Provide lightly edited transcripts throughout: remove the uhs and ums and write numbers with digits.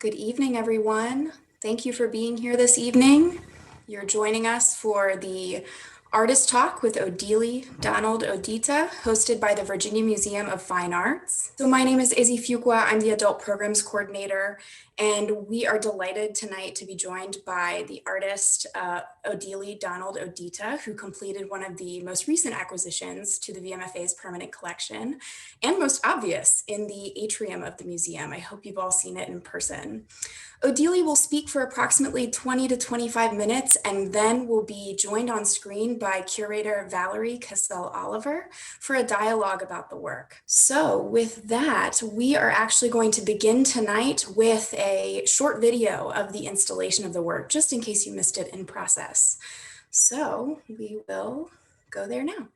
Good evening, everyone. Thank you for being here this evening. You're joining us for the Artist Talk with Odili Donald Odita, hosted by the Virginia Museum of Fine Arts. So my name is Izzy Fuqua. I'm the Adult Programs Coordinator, and we are delighted tonight to be joined by the artist Odili Donald Odita, who completed one of the most recent acquisitions to the VMFA's permanent collection, and most obvious in the atrium of the museum. I hope you've all seen it in person. Odili will speak for approximately 20 to 25 minutes, and then will be joined on screen by curator Valerie Cassell-Oliver for a dialogue about the work. So with that, we are actually going to begin tonight with a short video of the installation of the work, just in case you missed it in process. So we will go there now.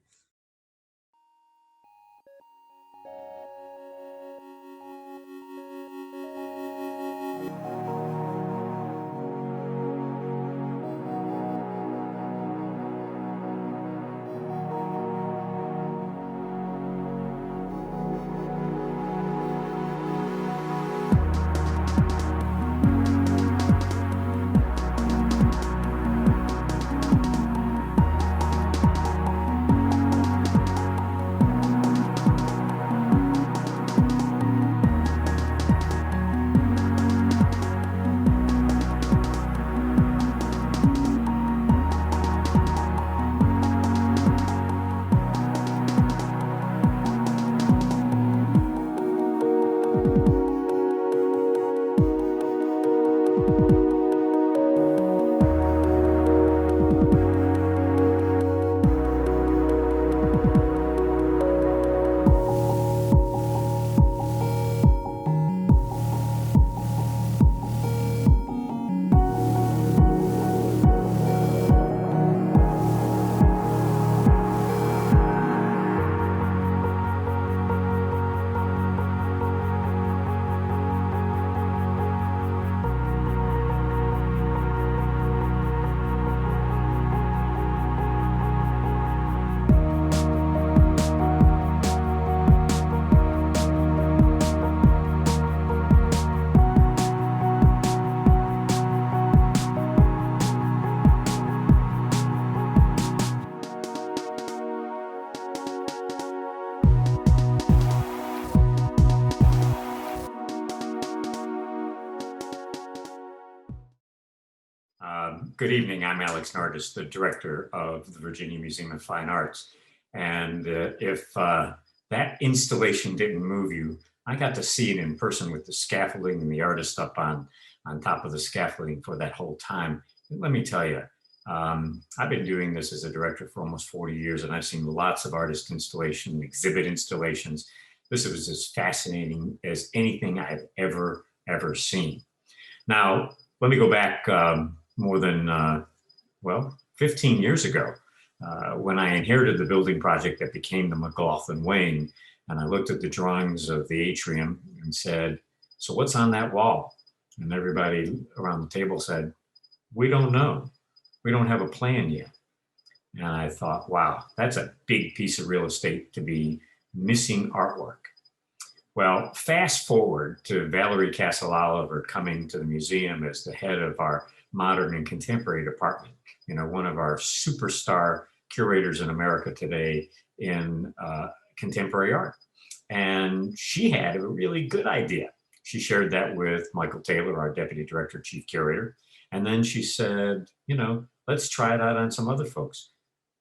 Good evening, I'm Alex Nardis, the director of the Virginia Museum of Fine Arts. And if that installation didn't move you, I got to see it in person with the scaffolding and the artist up on top of the scaffolding for that whole time. And let me tell you, I've been doing this as a director for almost 40 years, and I've seen lots of artist installations, exhibit installations. This was as fascinating as anything I've ever seen. Now, let me go back more than, 15 years ago, when I inherited the building project that became the McLaughlin Wing, and I looked at the drawings of the atrium and said, so what's on that wall? And everybody around the table said, we don't know. We don't have a plan yet. And I thought, wow, that's a big piece of real estate to be missing artwork. Well, fast forward to Valerie Cassell-Oliver coming to the museum as the head of our modern and contemporary department, one of our superstar curators in America today in contemporary art. And she had a really good idea. She shared that with Michael Taylor, our deputy director, chief curator. And then she said, let's try it out on some other folks.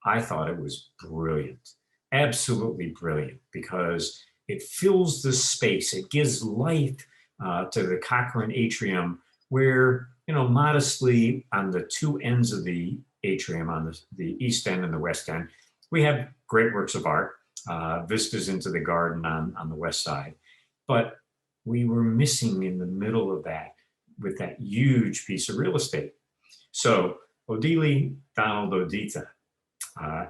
I thought it was brilliant, absolutely brilliant, because it fills the space. It gives life to the Cochrane atrium, where, modestly on the two ends of the atrium, on the east end and the west end, we have great works of art, vistas into the garden on the west side. But we were missing in the middle of that with that huge piece of real estate. So Odili Donald Odita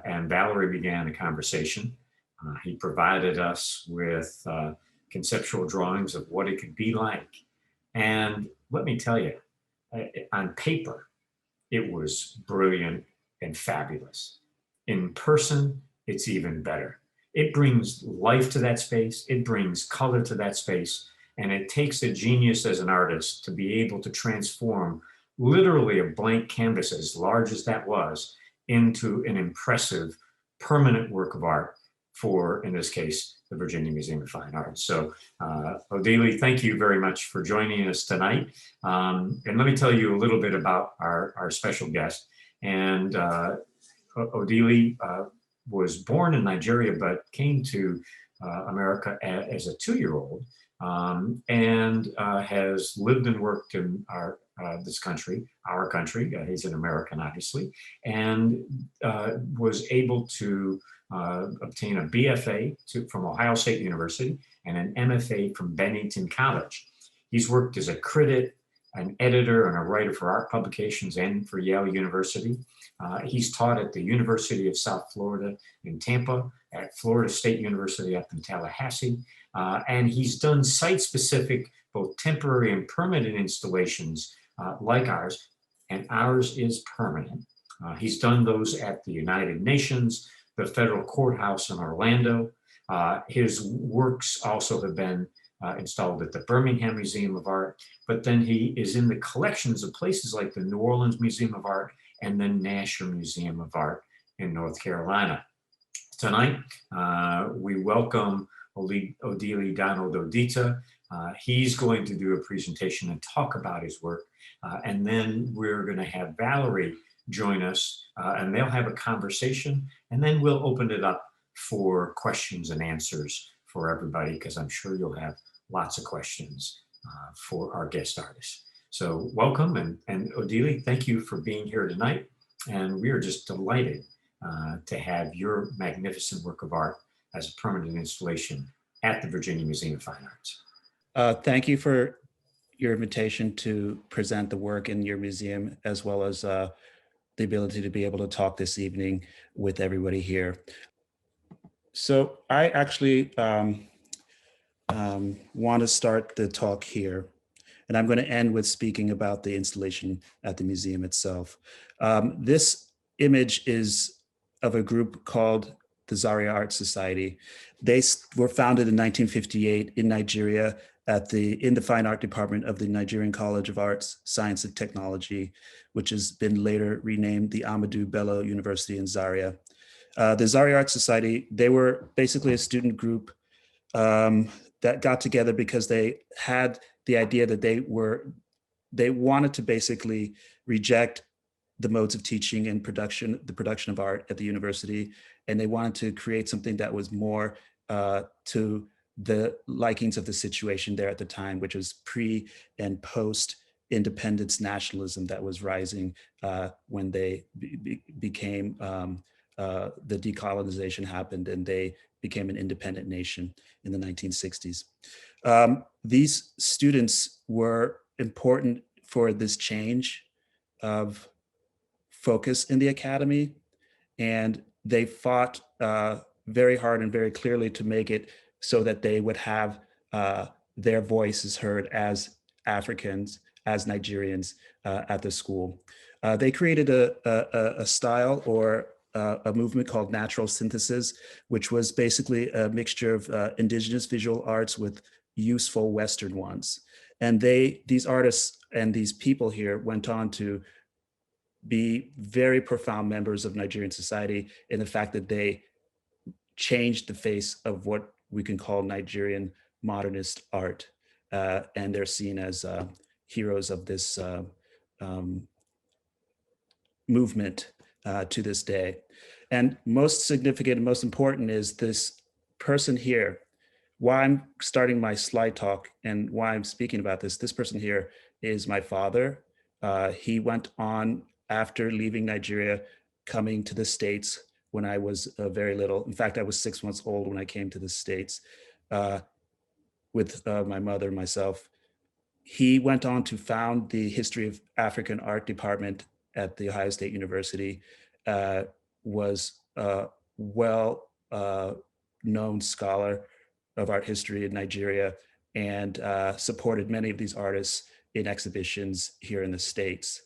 and Valerie began a conversation. He provided us with conceptual drawings of what it could be like. And let me tell you, on paper, it was brilliant and fabulous. In person, it's even better. It brings life to that space. It brings color to that space. And it takes a genius as an artist to be able to transform literally a blank canvas, as large as that was, into an impressive permanent work of art for, in this case, the Virginia Museum of Fine Arts. So Odili, thank you very much for joining us tonight. And let me tell you a little bit about our special guest. And Odili was born in Nigeria, but came to America as a 2-year-old, and has lived and worked in this country, our country. He's an American, obviously, and was able to obtain a BFA from Ohio State University and an MFA from Bennington College. He's worked as a critic, an editor, and a writer for art publications and for Yale University. He's taught at the University of South Florida in Tampa, at Florida State University up in Tallahassee, and he's done site-specific, both temporary and permanent installations like ours, and ours is permanent. He's done those at the United Nations, the Federal Courthouse in Orlando. His works also have been installed at the Birmingham Museum of Art, but then he is in the collections of places like the New Orleans Museum of Art and the Nasher Museum of Art in North Carolina. Tonight, we welcome Odili Donald Odita. He's going to do a presentation and talk about his work. And then we're going to have Valerie join us, and they'll have a conversation. And then we'll open it up for questions and answers for everybody, because I'm sure you'll have lots of questions for our guest artists. So welcome, and Odili, thank you for being here tonight. And we are just delighted to have your magnificent work of art as a permanent installation at the Virginia Museum of Fine Arts. Thank you for your invitation to present the work in your museum, as well as the ability to be able to talk this evening with everybody here. So I actually want to start the talk here, and I'm going to end with speaking about the installation at the museum itself. This image is of a group called the Zaria Art Society. They were founded in 1958 in Nigeria in the Fine Art Department of the Nigerian College of Arts, Science and Technology, which has been later renamed the Ahmadu Bello University in Zaria. The Zaria Art Society, they were basically a student group that got together because they had the idea that they wanted to basically reject the modes of teaching and the production of art at the university, and they wanted to create something that was more to the likings of the situation there at the time, which was pre and post independence nationalism that was rising when they became the decolonization happened and they became an independent nation in the 1960s. These students were important for this change of focus in the academy, and they fought very hard and very clearly to make it so that they would have their voices heard as Africans, as Nigerians at the school. They created a style or a movement called natural synthesis, which was basically a mixture of indigenous visual arts with useful Western ones. And these artists and these people here went on to be very profound members of Nigerian society in the fact that they changed the face of what we can call Nigerian modernist art. And they're seen as heroes of this movement to this day. And most significant and most important is this person here. Why I'm starting my slide talk and why I'm speaking about this person here is my father. He went on after leaving Nigeria, coming to the States when I was very little. In fact, I was 6 months old when I came to the States with my mother and myself. He went on to found the History of African Art Department at the Ohio State University, was a well-known scholar of art history in Nigeria, and supported many of these artists in exhibitions here in the States.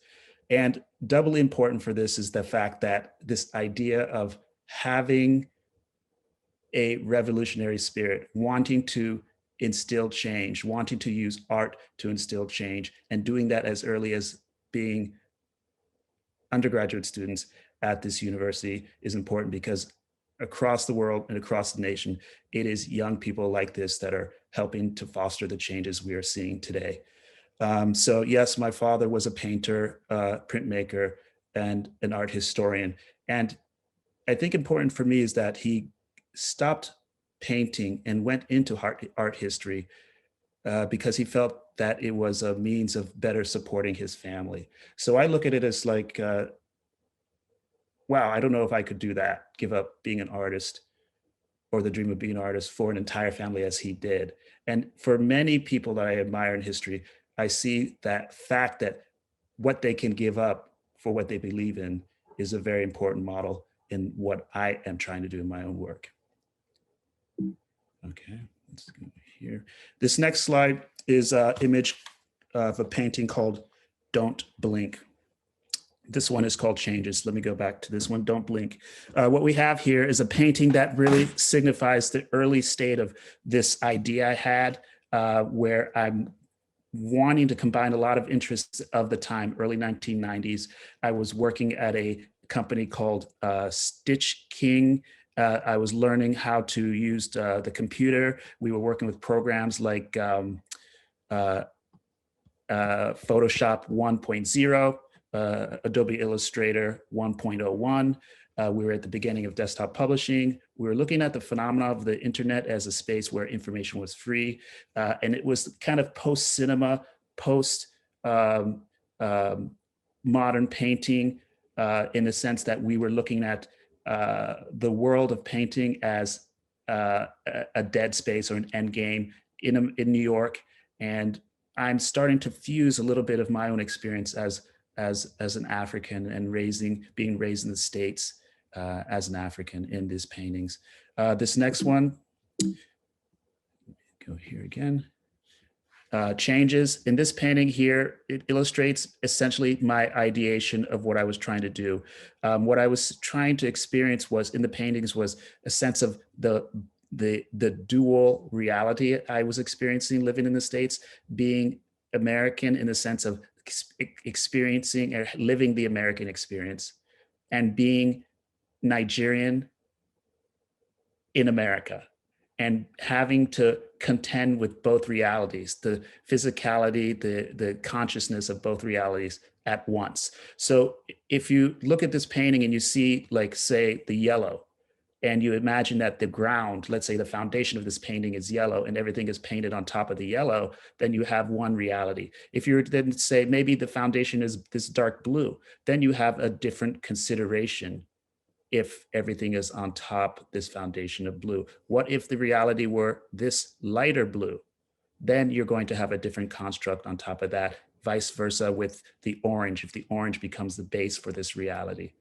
And doubly important for this is the fact that this idea of having a revolutionary spirit, wanting to instill change, wanting to use art to instill change, and doing that as early as being undergraduate students at this university is important, because across the world and across the nation, it is young people like this that are helping to foster the changes we are seeing today. So yes, my father was a painter, printmaker, and an art historian. And I think important for me is that he stopped painting and went into art history because he felt that it was a means of better supporting his family. So I look at it as like, wow, I don't know if I could do that, give up being an artist or the dream of being an artist for an entire family as he did. And for many people that I admire in history, I see that fact that what they can give up for what they believe in is a very important model in what I am trying to do in my own work. Okay, let's go here. This next slide is an image of a painting called Don't Blink. This one is called Changes. Let me go back to this one, Don't Blink. What we have here is a painting that really signifies the early state of this idea I had, where I'm wanting to combine a lot of interests of the time, early 1990s. I was working at a company called Stitch King. I was learning how to use the computer. We were working with programs like Photoshop 1.0, Adobe Illustrator 1.01. We were at the beginning of desktop publishing. We were looking at the phenomena of the internet as a space where information was free. And it was kind of post-cinema, post-modern painting, in the sense that we were looking at the world of painting as a dead space or an end game in New York. And I'm starting to fuse a little bit of my own experience as an African and being raised in the States as an African in these paintings. This next one, go here again. Changes. In this painting here, it illustrates essentially my ideation of what I was trying to do. What I was trying to experience was in the paintings was a sense of the dual reality I was experiencing living in the States, being American in the sense of experiencing or living the American experience, and being Nigerian in America, and having to contend with both realities, the physicality, the consciousness of both realities at once. So if you look at this painting and you see, like, say, the yellow, and you imagine that the ground, let's say the foundation of this painting is yellow and everything is painted on top of the yellow, then you have one reality. If you're then say maybe the foundation is this dark blue, then you have a different consideration if everything is on top this foundation of blue. What if the reality were this lighter blue? Then you're going to have a different construct on top of that, vice versa with the orange. If the orange becomes the base for this reality,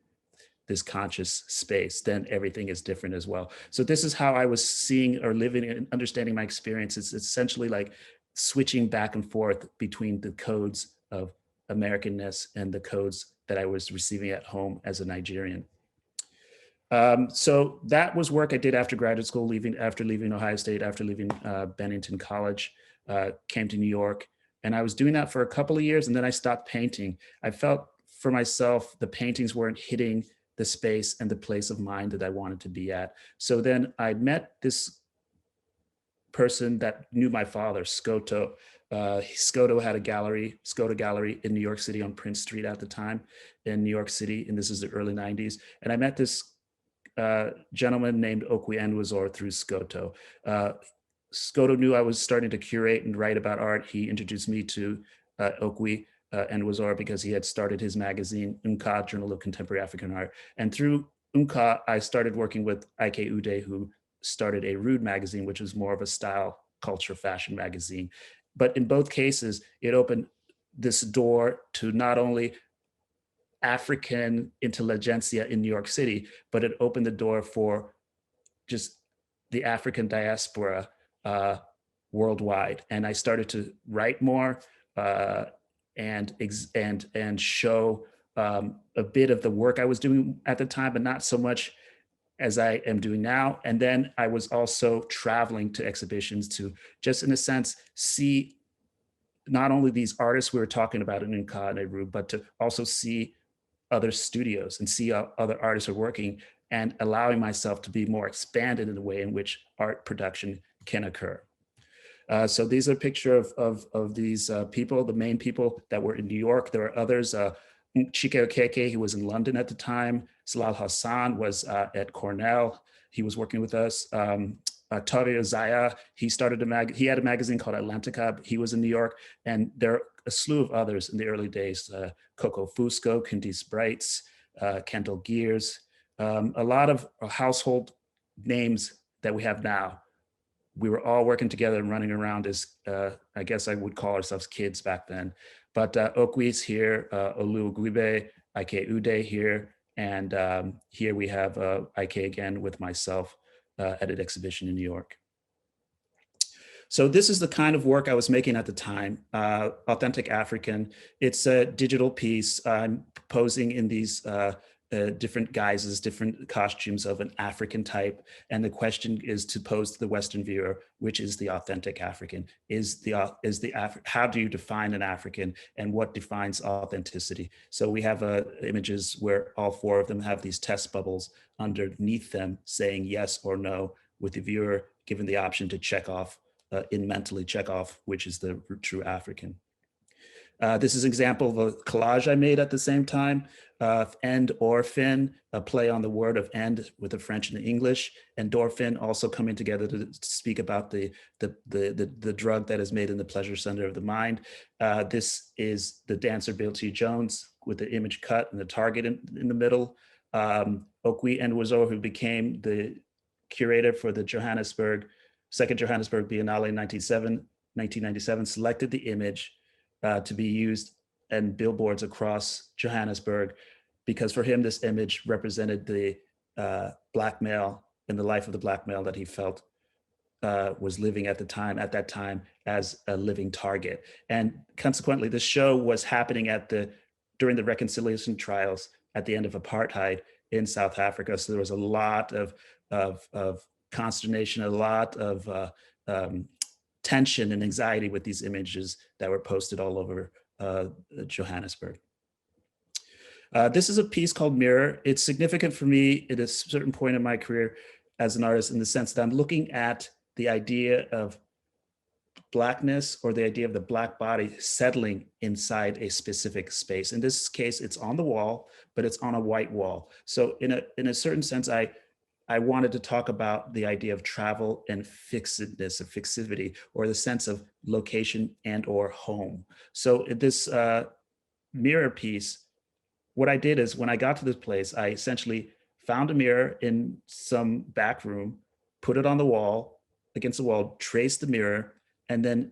this conscious space, then everything is different as well. So this is how I was seeing or living and understanding my experience. It's essentially like switching back and forth between the codes of Americanness and the codes that I was receiving at home as a Nigerian. So that was work I did after graduate school, after leaving Ohio State, after leaving Bennington College, came to New York. And I was doing that for a couple of years, and then I stopped painting. I felt for myself, the paintings weren't hitting the space and the place of mind that I wanted to be at. So then I met this person that knew my father, Scoto. Scoto had a gallery, Scoto Gallery in New York City on Prince Street at the time in New York City. And this is the early 90s. And I met this gentleman named Okwe Enwezor through Scoto. Scoto knew I was starting to curate and write about art. He introduced me to Okwe Enwezor because he had started his magazine, Unka, Journal of Contemporary African Art. And through Unka, I started working with Ike Ude, who started a Rude magazine, which was more of a style, culture, fashion magazine. But in both cases, it opened this door to not only African intelligentsia in New York City, but it opened the door for just the African diaspora worldwide. And I started to write more and show a bit of the work I was doing at the time, but not so much as I am doing now. And then I was also traveling to exhibitions to just, in a sense, see not only these artists we were talking about in Nkaneru, but to also see other studios and see how other artists are working, and allowing myself to be more expanded in the way in which art production can occur. So these are a picture of these people, the main people that were in New York. There are others. Chike Okeke, who was in London at the time. Salal Hassan was at Cornell. He was working with us. Tari Zaya, he had a magazine called Atlantica. He was in New York, and there are a slew of others in the early days. Coco Fusco, Candice Brights, Kendall Gears, a lot of household names that we have now. We were all working together and running around as, I guess I would call ourselves kids back then. But Okwi's here, Olu Ogwibe, Ike Ude here, and here we have Ike again with myself at an exhibition in New York. So this is the kind of work I was making at the time, Authentic African. It's a digital piece. I'm posing in these different guises, different costumes of an African type. And the question is to pose to the Western viewer, which is the authentic African? How do you define an African, and what defines authenticity? So we have images where all four of them have these test bubbles underneath them saying yes or no, with the viewer given the option to mentally check off which is the true African. This is an example of a collage I made at the same time, endorphin, a play on the word of end with the French and the English, endorphin also coming together to speak about the drug that is made in the pleasure center of the mind. This is the dancer Bill T. Jones with the image cut and the target in the middle. Okwi Enwuzo, who became the curator for the Second Johannesburg Biennale in 1997, selected the image to be used in billboards across Johannesburg, because for him, this image represented the Black male and the life of the Black male that he felt was living at that time as a living target. And consequently, the show was happening during the reconciliation trials at the end of apartheid in South Africa. So there was a lot of consternation, a lot of tension and anxiety with these images that were posted all over Johannesburg. This is a piece called Mirror. It's significant for me at a certain point in my career as an artist, in the sense that I'm looking at the idea of Blackness, or the idea of the Black body settling inside a specific space. In this case, it's on the wall, but it's on a white wall. So in a certain sense, I wanted to talk about the idea of travel and fixedness, of fixivity, or the sense of location and or home. So in this mirror piece, what I did is, when I got to this place, I essentially found a mirror in some back room, put it on the wall, against the wall, traced the mirror, and then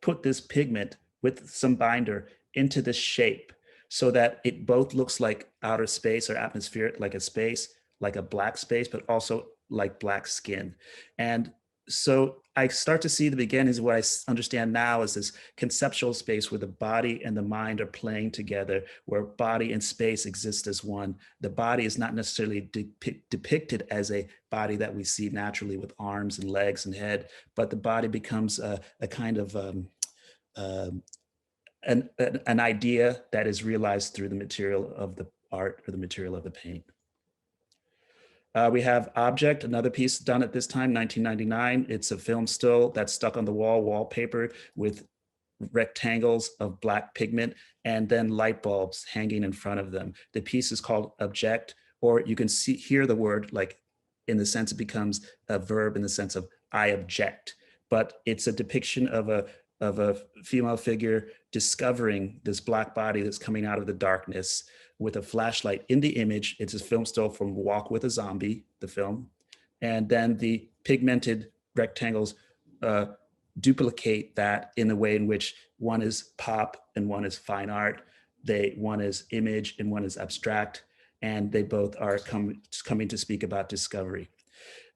put this pigment with some binder into this shape, so that it both looks like outer space or atmospheric, like a space, like a Black space, but also like Black skin. And so I start to see the beginnings of what I understand now as this conceptual space where the body and the mind are playing together, where body and space exist as one. The body is not necessarily depicted as a body that we see naturally with arms and legs and head, but the body becomes a kind of an idea that is realized through the material of the art or the material of the paint. We have Object, another piece done at this time, 1999. It's a film still that's stuck on the wallpaper with rectangles of Black pigment and then light bulbs hanging in front of them. The piece is called Object, or you can hear the word, like, in the sense it becomes a verb in the sense of I object, but it's a depiction of a female figure discovering this Black body that's coming out of the darkness with a flashlight in the image. It's a film still from Walk with a Zombie, the film. And then the pigmented rectangles duplicate that in the way in which one is pop and one is fine art. One is image and one is abstract. And they both are coming to speak about discovery.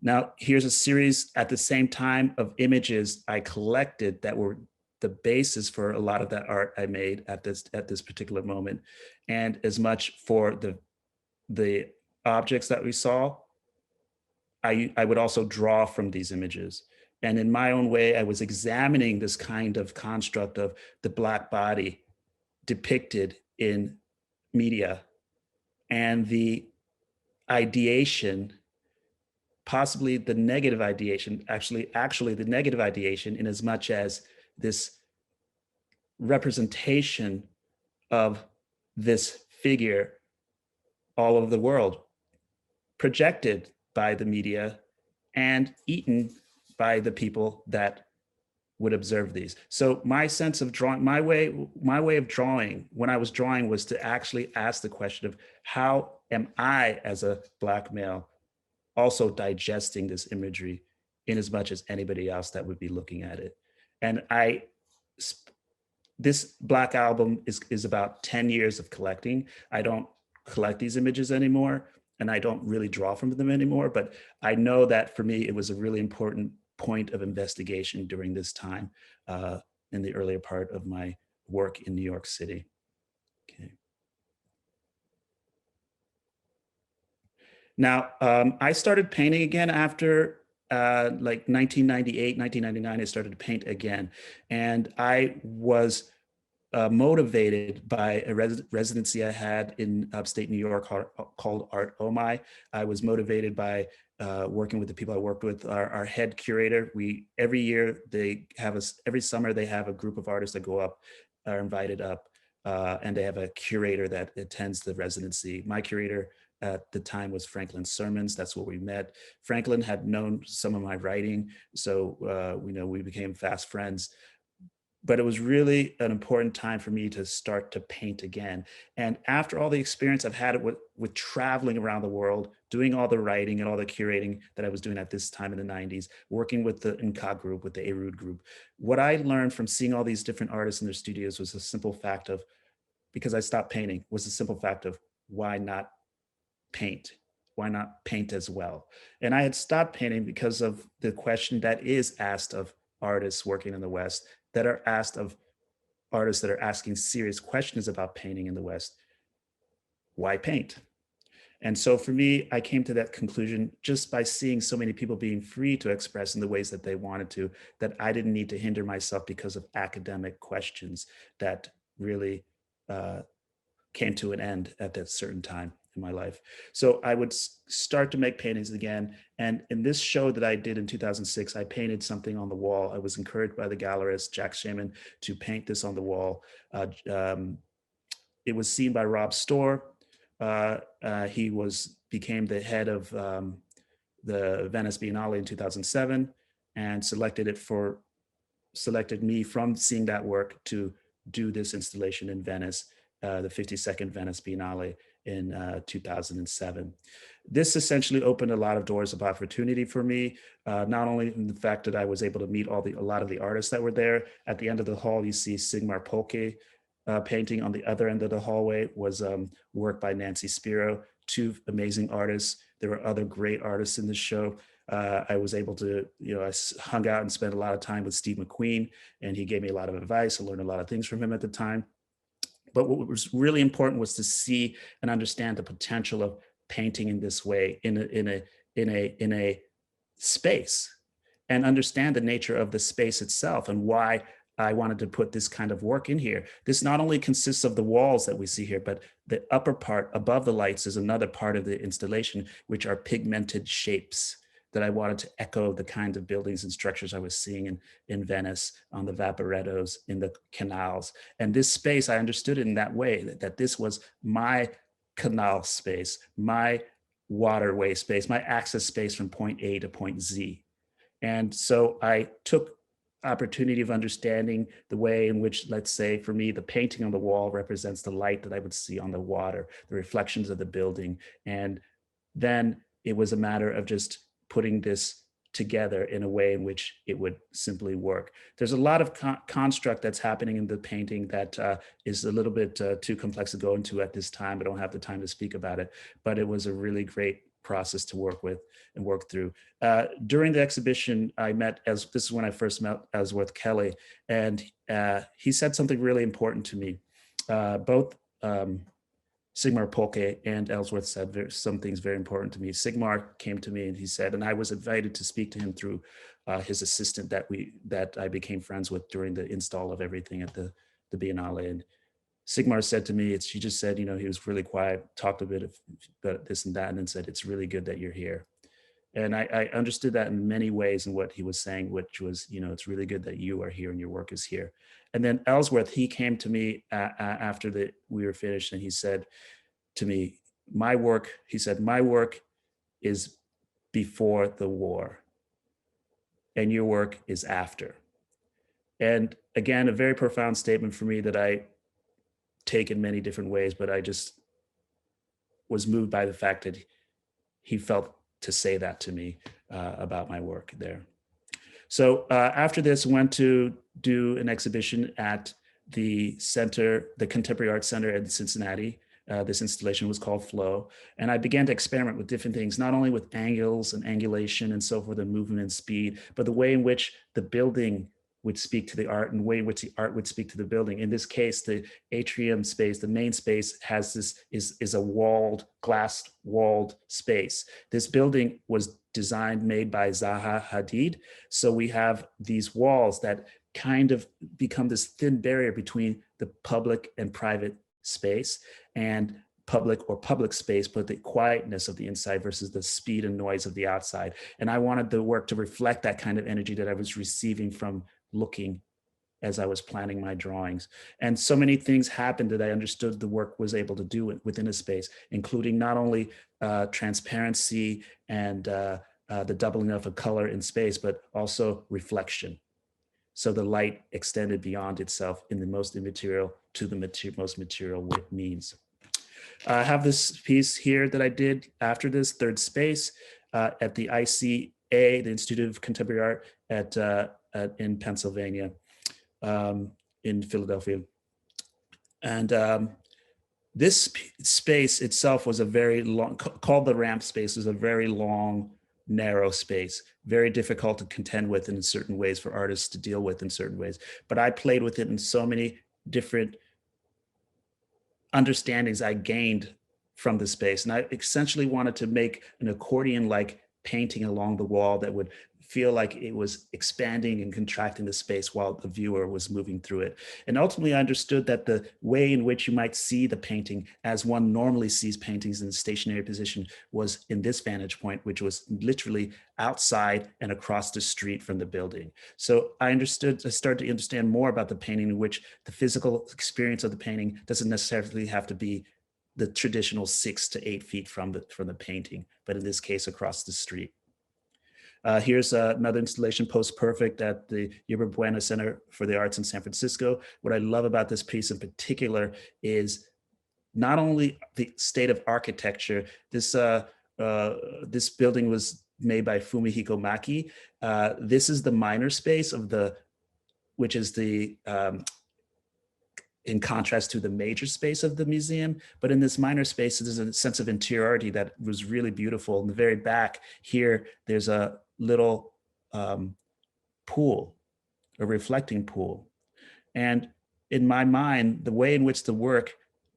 Now, here's a series at the same time of images I collected that were the basis for a lot of that art I made at this particular moment, and as much for the objects that we saw, I would also draw from these images. And in my own way, I was examining this kind of construct of the Black body depicted in media and the ideation, possibly the negative ideation, actually the negative ideation, in as much as this representation of this figure all over the world, projected by the media and eaten by the people that would observe these. So my sense of drawing, my way of drawing when I was drawing was to actually ask the question of how am I as a Black male also digesting this imagery in as much as anybody else that would be looking at it. And this Black album is about 10 years of collecting. I don't collect these images anymore, and I don't really draw from them anymore, but I know that for me, it was a really important point of investigation during this time in the earlier part of my work in New York City. Okay. Now, I started painting again after like 1998, 1999, I started to paint again. And I was motivated by a residency I had in upstate New York called Art OMI. I was motivated by working with the people I worked with. Our head curator, every year they have every summer they have a group of artists that go up, are invited up, and they have a curator that attends the residency. My curator at the time was Franklin Sermons. That's where we met. Franklin had known some of my writing, so we became fast friends. But it was really an important time for me to start to paint again. And after all the experience I've had with traveling around the world, doing all the writing and all the curating that I was doing at this time in the 90s, working with the Nka group, with the Erud group, what I learned from seeing all these different artists in their studios was a simple fact of, because I stopped painting, was a simple fact of why not paint? Why not paint as well? And I had stopped painting because of the question that is asked of artists working in the West, that are asked of artists that are asking serious questions about painting in the West. Why paint? And so for me, I came to that conclusion just by seeing so many people being free to express in the ways that they wanted to, that I didn't need to hinder myself because of academic questions that really came to an end at that certain time in my life. So I would start to make paintings again. And in this show that I did in 2006, I painted something on the wall. I was encouraged by the gallerist, Jack Shaman, to paint this on the wall. It was seen by Rob Storr. He became the head of the Venice Biennale in 2007 and selected me from seeing that work to do this installation in Venice, the 52nd Venice Biennale in 2007. This essentially opened a lot of doors of opportunity for me, not only in the fact that I was able to meet a lot of the artists that were there. At the end of the hall, you see Sigmar Polke painting. On the other end of the hallway was work by Nancy Spiro, two amazing artists. There were other great artists in the show. I was able to, I hung out and spent a lot of time with Steve McQueen, and he gave me a lot of advice. I learned a lot of things from him at the time. But what was really important was to see and understand the potential of painting in this way, in a space, and understand the nature of the space itself and why I wanted to put this kind of work in here. This not only consists of the walls that we see here, but the upper part above the lights is another part of the installation, which are pigmented shapes that I wanted to echo the kinds of buildings and structures I was seeing in Venice, on the Vaporettos, in the canals. And this space, I understood it in that way, that this was my canal space, my waterway space, my access space from point A to point Z. And so I took opportunity of understanding the way in which, let's say for me, the painting on the wall represents the light that I would see on the water, the reflections of the building. And then it was a matter of just putting this together in a way in which it would simply work. There's a lot of construct that's happening in the painting that is a little bit too complex to go into at this time. I don't have the time to speak about it, but it was a really great process to work with and work through. During the exhibition, this is when I first met Ellsworth Kelly, and he said something really important to me. Both Sigmar Polke and Ellsworth said some things very important to me. Sigmar came to me and he said, and I was invited to speak to him through his assistant that I became friends with during the install of everything at the Biennale. And Sigmar said to me, she just said, you know, he was really quiet, talked a bit about this and that, and then said, it's really good that you're here. And I understood that in many ways in what he was saying, which was, you know, it's really good that you are here and your work is here. And then Ellsworth, he came to me after we were finished, and he said to me, my work is before the war, and your work is after. And again, a very profound statement for me that I take in many different ways, but I just was moved by the fact that he felt to say that to me about my work there. So after this, went to do an exhibition at the center, the Contemporary Art Center in Cincinnati. This installation was called Flow. And I began to experiment with different things, not only with angles and angulation and so forth, and movement and speed, but the way in which the building would speak to the art and the way in which the art would speak to the building. In this case, the atrium space, the main space has this, is a glass walled space. This building was designed, made by Zaha Hadid. So we have these walls that kind of become this thin barrier between the public and private space, and public space, but the quietness of the inside versus the speed and noise of the outside. And I wanted the work to reflect that kind of energy that I was receiving from looking as I was planning my drawings. And so many things happened that I understood the work was able to do within a space, including not only transparency and the doubling of a color in space, but also reflection. So the light extended beyond itself in the most immaterial to the most material means. I have this piece here that I did after this, Third Space, at the ICA, the Institute of Contemporary Art in Pennsylvania, in Philadelphia. And this space itself was a very long, called the ramp space, was a very long, narrow space, very difficult to contend with in certain ways for artists to deal with in certain ways. But I played with it in so many different understandings I gained from the space. And I essentially wanted to make an accordion-like painting along the wall that would feel like it was expanding and contracting the space while the viewer was moving through it. And ultimately, I understood that the way in which you might see the painting as one normally sees paintings in a stationary position was in this vantage point, which was literally outside and across the street from the building. So I started to understand more about the painting, in which the physical experience of the painting doesn't necessarily have to be the traditional 6 to 8 feet from the painting, but in this case, across the street. Here's another installation, Post Perfect, at the Yerba Buena Center for the Arts in San Francisco. What I love about this piece in particular is not only the state of architecture. This building was made by Fumihiko Maki. This is the minor space of which is the in contrast to the major space of the museum. But in this minor space, there's a sense of interiority that was really beautiful. In the very back here, there's a little pool, a reflecting pool. And in my mind, the way in which the work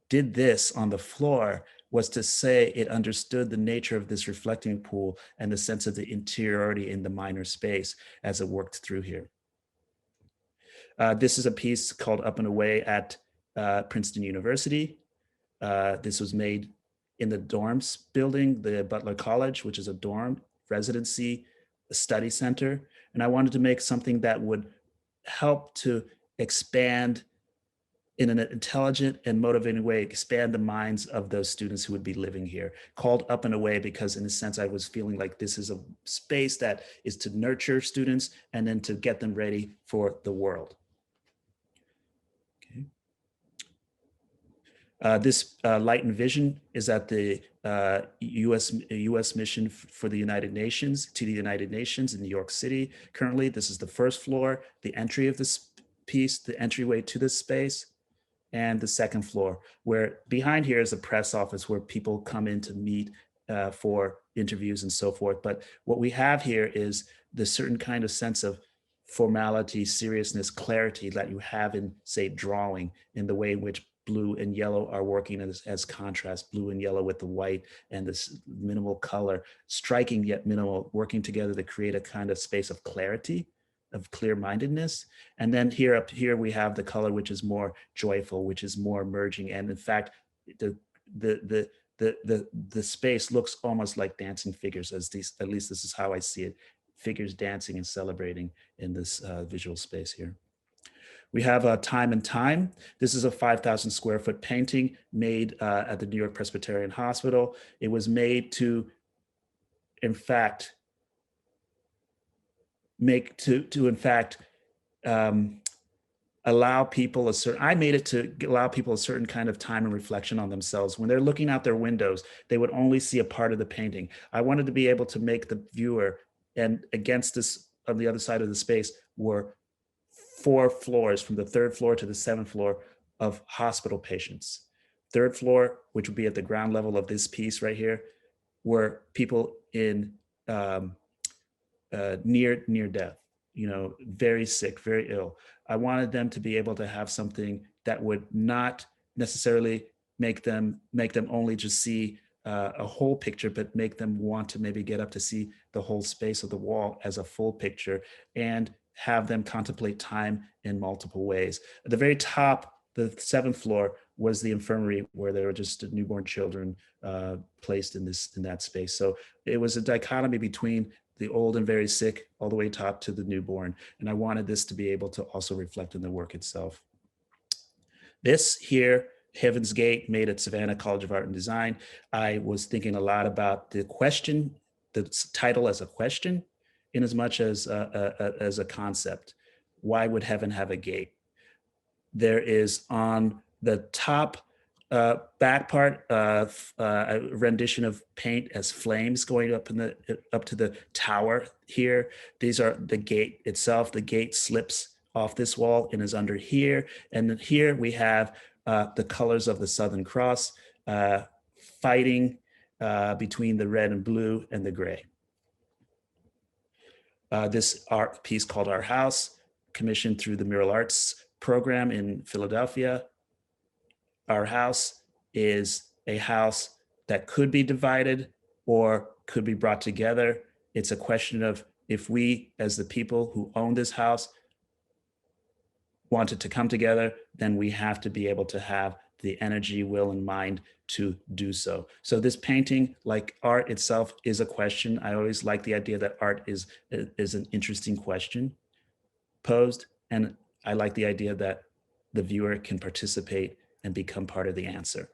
did this on the floor was to say it understood the nature of this reflecting pool and the sense of the interiority in the minor space as it worked through here. This is a piece called Up and Away at Princeton University. This was made in the dorms building, the Butler College, which is a dorm residency, a study center. And I wanted to make something that would help to expand in an intelligent and motivating way, expand the minds of those students who would be living here. Called Up and Away because in a sense, I was feeling like this is a space that is to nurture students and then to get them ready for the world. This Light and Vision is at the U.S. mission for the United Nations, to the United Nations in New York City. Currently, this is the first floor, the entry of this piece, the entryway to this space, and the second floor, where behind here is a press office where people come in to meet for interviews and so forth. But what we have here is the certain kind of sense of formality, seriousness, clarity that you have in, say, drawing, in the way in which blue and yellow are working as contrast, blue and yellow with the white and this minimal color, striking yet minimal, working together to create a kind of space of clarity, of clear-mindedness. And then up here we have the color which is more joyful, which is more emerging. And in fact, the space looks almost like dancing figures, at least this is how I see it, figures dancing and celebrating in this visual space here. We have Time and Time. This is a 5,000 square foot painting made at the New York Presbyterian Hospital. It was made to, in fact, allow people I made it to allow people a certain kind of time and reflection on themselves. When they're looking out their windows, they would only see a part of the painting. I wanted to be able to make the viewer, and against this, on the other side of the space, were 4 floors, from the 3rd floor to the 7th floor, of hospital patients. 3rd floor, which would be at the ground level of this piece right here, were people in near death, very sick, very ill. I wanted them to be able to have something that would not necessarily make them only just see a whole picture, but make them want to maybe get up to see the whole space of the wall as a full picture, and have them contemplate time in multiple ways. At the very top, the 7th floor, was the infirmary, where there were just newborn children placed in that space. So it was a dichotomy between the old and very sick, all the way top to the newborn. And I wanted this to be able to also reflect in the work itself. This here, Heaven's Gate, made at Savannah College of Art and Design. I was thinking a lot about the question, the title as a question, in as much as a concept. Why would heaven have a gate? There is on the top back part of a rendition of paint as flames going up to the tower here. These are the gate itself. The gate slips off this wall and is under here. And then here we have the colors of the Southern Cross fighting between the red and blue and the gray. This art piece called Our House, commissioned through the Mural Arts program in Philadelphia. Our house is a house that could be divided or could be brought together. It's a question of, if we, as the people who own this house, want it to come together, then we have to be able to have the energy, will, and mind to do so. So this painting, like art itself, is a question. I always like the idea that art is an interesting question posed, and I like the idea that the viewer can participate and become part of the answer.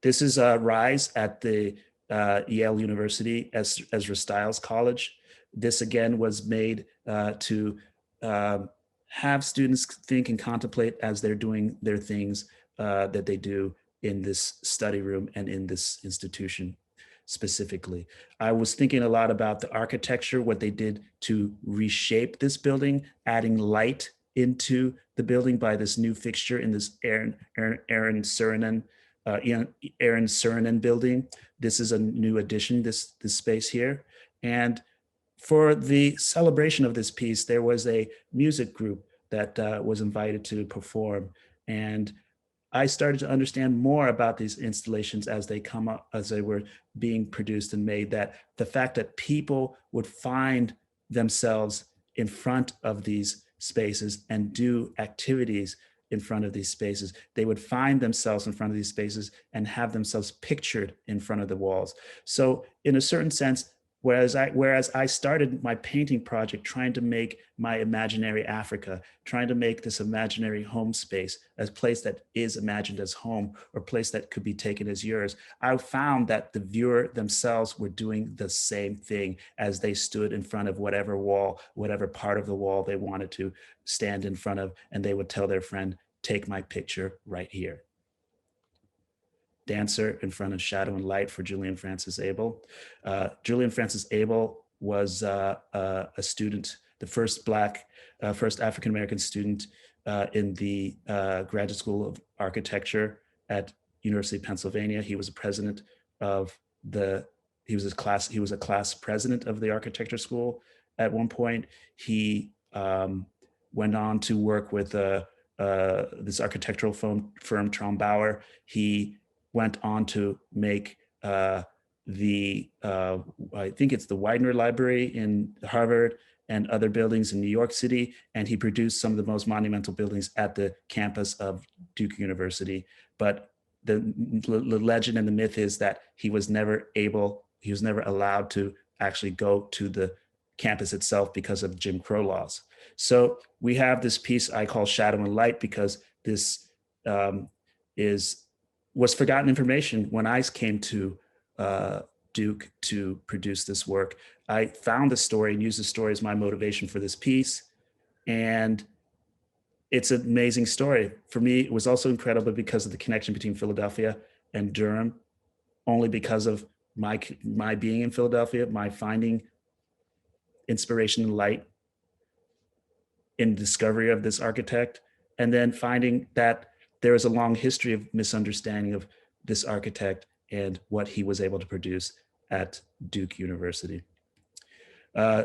This is Rise at the Yale University Ezra Stiles College. This again was made to have students think and contemplate as they're doing their things that they do in this study room and in this institution specifically. I was thinking a lot about the architecture, what they did to reshape this building, adding light into the building by this new fixture in this Aaron Suranen building. This is a new addition, this space here. And for the celebration of this piece, there was a music group that was invited to perform. And I started to understand more about these installations as they come up, as they were being produced and made, that the fact that people would find themselves in front of these spaces and do activities in front of these spaces. They would find themselves in front of these spaces and have themselves pictured in front of the walls. So in a certain sense, whereas I started my painting project trying to make my imaginary Africa, trying to make this imaginary home space a place that is imagined as home, or a place that could be taken as yours, I found that the viewer themselves were doing the same thing as they stood in front of whatever wall, whatever part of the wall they wanted to stand in front of, and they would tell their friend, "Take my picture right here." Dancer in front of Shadow and Light for Julian Francis Abel. Julian Francis Abel was a student, the first first African-American student in the Graduate School of Architecture at University of Pennsylvania. He was a president of he was a class president of the architecture school at one point. He went on to work with this architectural firm, Traumbauer. He went on to make I think it's the Widener Library in Harvard and other buildings in New York City. And he produced some of the most monumental buildings at the campus of Duke University. But the legend and the myth is that he was never allowed to actually go to the campus itself because of Jim Crow laws. So we have this piece I call Shadow and Light, because this was forgotten information when I came to Duke to produce this work. I found the story and used the story as my motivation for this piece. And it's an amazing story. For me, it was also incredible because of the connection between Philadelphia and Durham, only because of my being in Philadelphia, my finding inspiration and light in discovery of this architect, and then finding that there is a long history of misunderstanding of this architect and what he was able to produce at Duke University.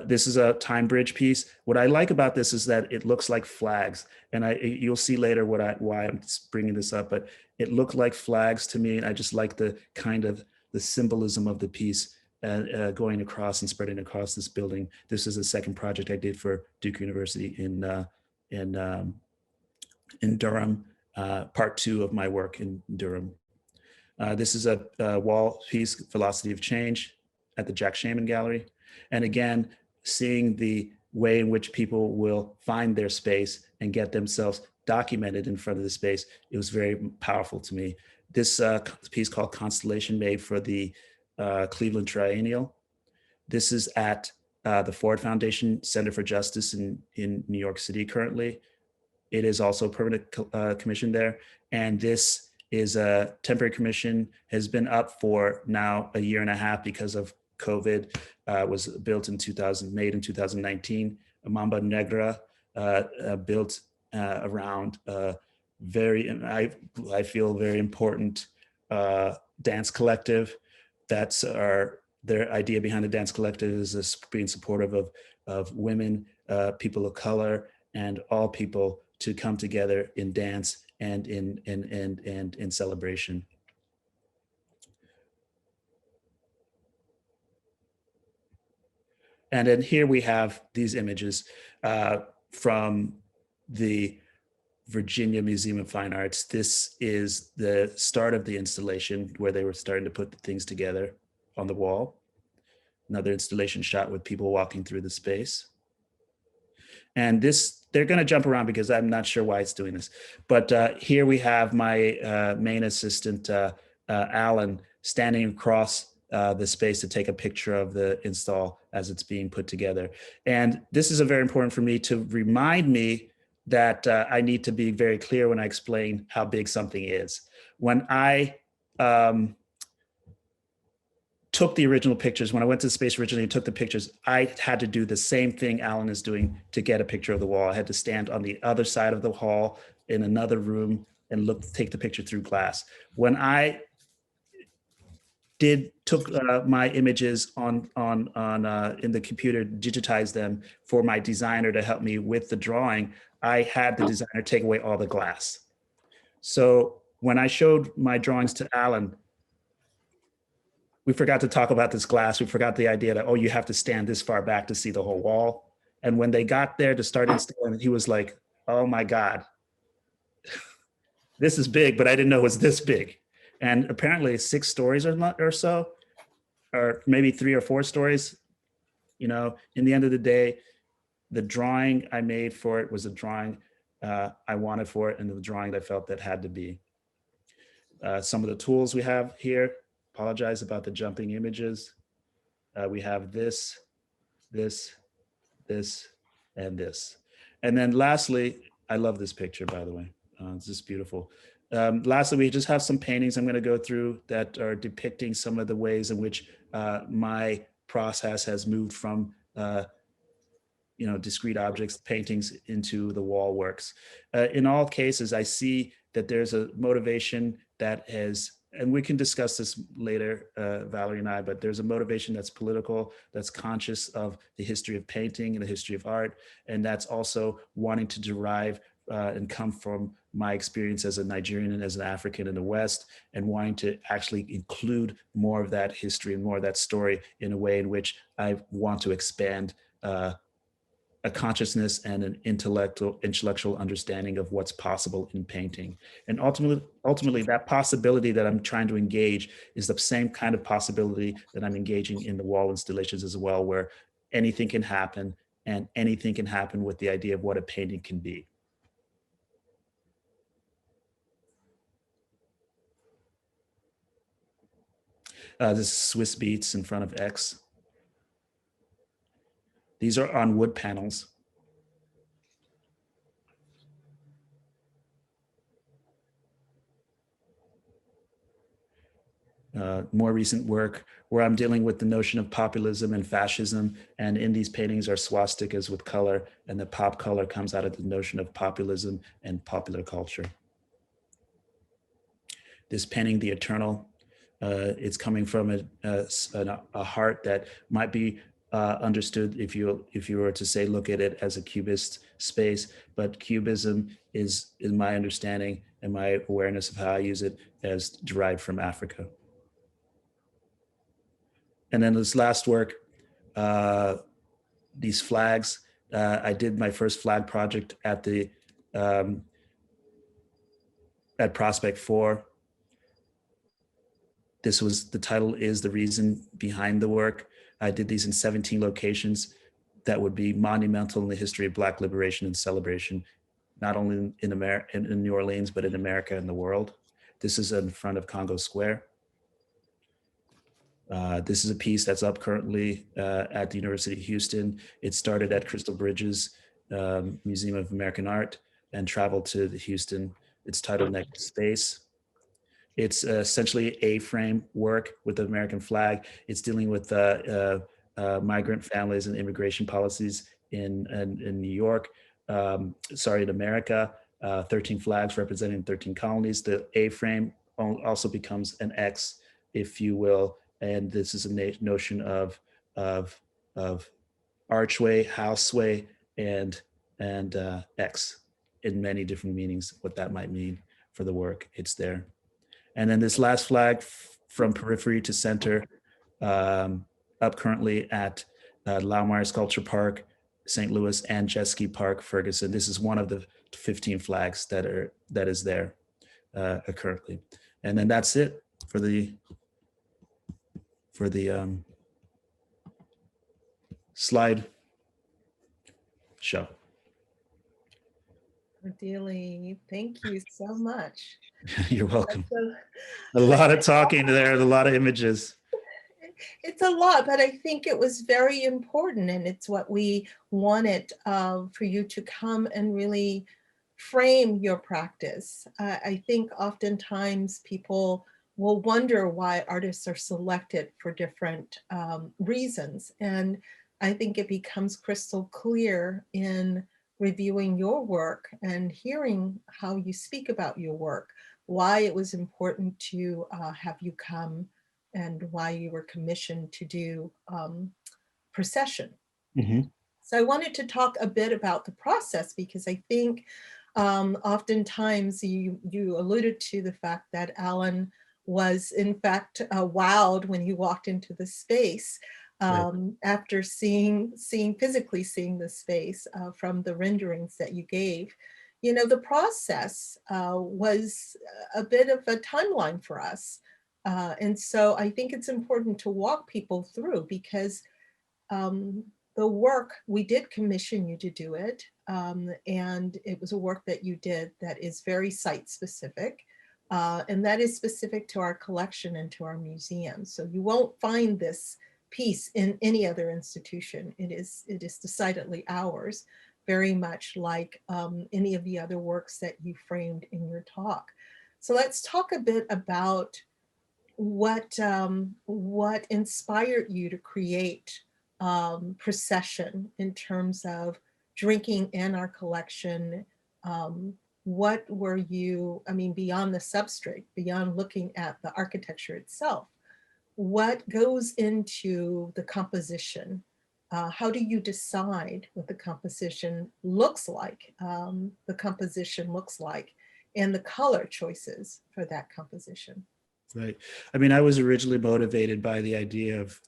This is a time bridge piece. What I like about this is that it looks like flags, and you'll see later why I'm bringing this up, but it looked like flags to me. And I just like the kind of the symbolism of the piece going across and spreading across this building. This is the second project I did for Duke University in Durham, part 2 of my work in Durham. This is a wall piece, Velocity of Change, at the Jack Shaman Gallery. And again, seeing the way in which people will find their space and get themselves documented in front of the space, it was very powerful to me. This piece called Constellation, made for the Cleveland Triennial. This is at the Ford Foundation Center for Justice in New York City currently. It is also a permanent commission there. And this is a temporary commission, has been up for now a year and a half because of COVID. Was built in made in 2019. Mamba Negra, built around I feel very important dance collective. That's their idea behind the dance collective is being supportive of women, people of color, and all people to come together in dance and in celebration. And then here we have these images from the Virginia Museum of Fine Arts. This is the start of the installation where they were starting to put the things together on the wall. Another installation shot with people walking through the space. And this, they're going to jump around because I'm not sure why it's doing this. But here we have my main assistant, Alan, standing across the space to take a picture of the install as it's being put together. And this is very important for me to remind me that I need to be very clear when I explain how big something is. When I took the original pictures, when I went to the space originally and took the pictures, I had to do the same thing Alan is doing to get a picture of the wall. I had to stand on the other side of the hall in another room and take the picture through glass. When I took my images in the computer, digitized them for my designer to help me with the drawing, I had the designer take away all the glass. So when I showed my drawings to Alan, we forgot to talk about this glass. We forgot the idea that, oh, you have to stand this far back to see the whole wall. And when they got there to start installing, he was like, oh my God, this is big, but I didn't know it was this big. And apparently 6 stories or so, or maybe 3 or 4 stories. You know, in the end of the day, the drawing I made for it was a drawing I wanted for it, and the drawing that I felt that had to be. Some of the tools we have here, apologize about the jumping images. We have this, and this. And then lastly, I love this picture, by the way. It's just beautiful. Lastly, we just have some paintings I'm going to go through that are depicting some of the ways in which my process has moved from discrete objects, paintings, into the wall works. In all cases, I see that there's a motivation that has, and we can discuss this later, Valerie and I, but there's a motivation that's political, that's conscious of the history of painting and the history of art, and that's also wanting to derive and come from my experience as a Nigerian and as an African in the West, and wanting to actually include more of that history and more of that story in a way in which I want to expand a consciousness and an intellectual understanding of what's possible in painting. And ultimately, that possibility that I'm trying to engage is the same kind of possibility that I'm engaging in the wall installations as well, where anything can happen, and anything can happen with the idea of what a painting can be. This is Swiss beats in front of X. These are on wood panels. More recent work where I'm dealing with the notion of populism and fascism. And in these paintings are swastikas with color, and the pop color comes out of the notion of populism and popular culture. This painting, The Eternal, it's coming from a heart that might be understood if you were to say, look at it as a cubist space, but cubism is, in my understanding and my awareness of how I use it, as derived from Africa. And then this last work, these flags, I did my first flag project at the at Prospect 4. This was, the title is The Reason Behind the Work. I did these in 17 locations that would be monumental in the history of Black liberation and celebration, not only in America, in New Orleans, but in America and the world. This is in front of Congo Square. This is a piece that's up currently at the University of Houston. It started at Crystal Bridges Museum of American Art and traveled to the Houston. It's titled Next Space. It's essentially A-frame work with the American flag. It's dealing with migrant families and immigration policies in New York, in America. 13 flags representing 13 colonies. The A-frame also becomes an X, if you will. And this is a notion of archway, houseway, and X in many different meanings, what that might mean for the work. It's there. And then this last flag from periphery to center, up currently at Laumeier Sculpture Park, St. Louis, and Jet Ski Park, Ferguson. This is one of the 15 flags that is there currently. And then that's it for the slide show. Odili, thank you so much. You're welcome. A lot of talking there, a lot of images. It's a lot, but I think it was very important, and it's what we wanted for you to come and really frame your practice. I think oftentimes people will wonder why artists are selected for different reasons. And I think it becomes crystal clear in reviewing your work and hearing how you speak about your work, why it was important to have you come and why you were commissioned to do Procession. Mm-hmm. So I wanted to talk a bit about the process, because I think oftentimes you alluded to the fact that Alan was in fact wowed when he walked into the space after physically seeing the space from the renderings that you gave. You know, the process was a bit of a timeline for us. And so I think it's important to walk people through, because the work, we did commission you to do it. And it was a work that you did that is very site specific. And that is specific to our collection and to our museum. So you won't find this piece in any other institution. It is decidedly ours, very much like any of the other works that you framed in your talk. So let's talk a bit about what inspired you to create Procession in terms of drinking in our collection. What were you, I mean, beyond the substrate, beyond looking at the architecture itself, what goes into the composition how do you decide what the composition looks like, and the color choices for that composition? Right. I mean, I was originally motivated by the idea of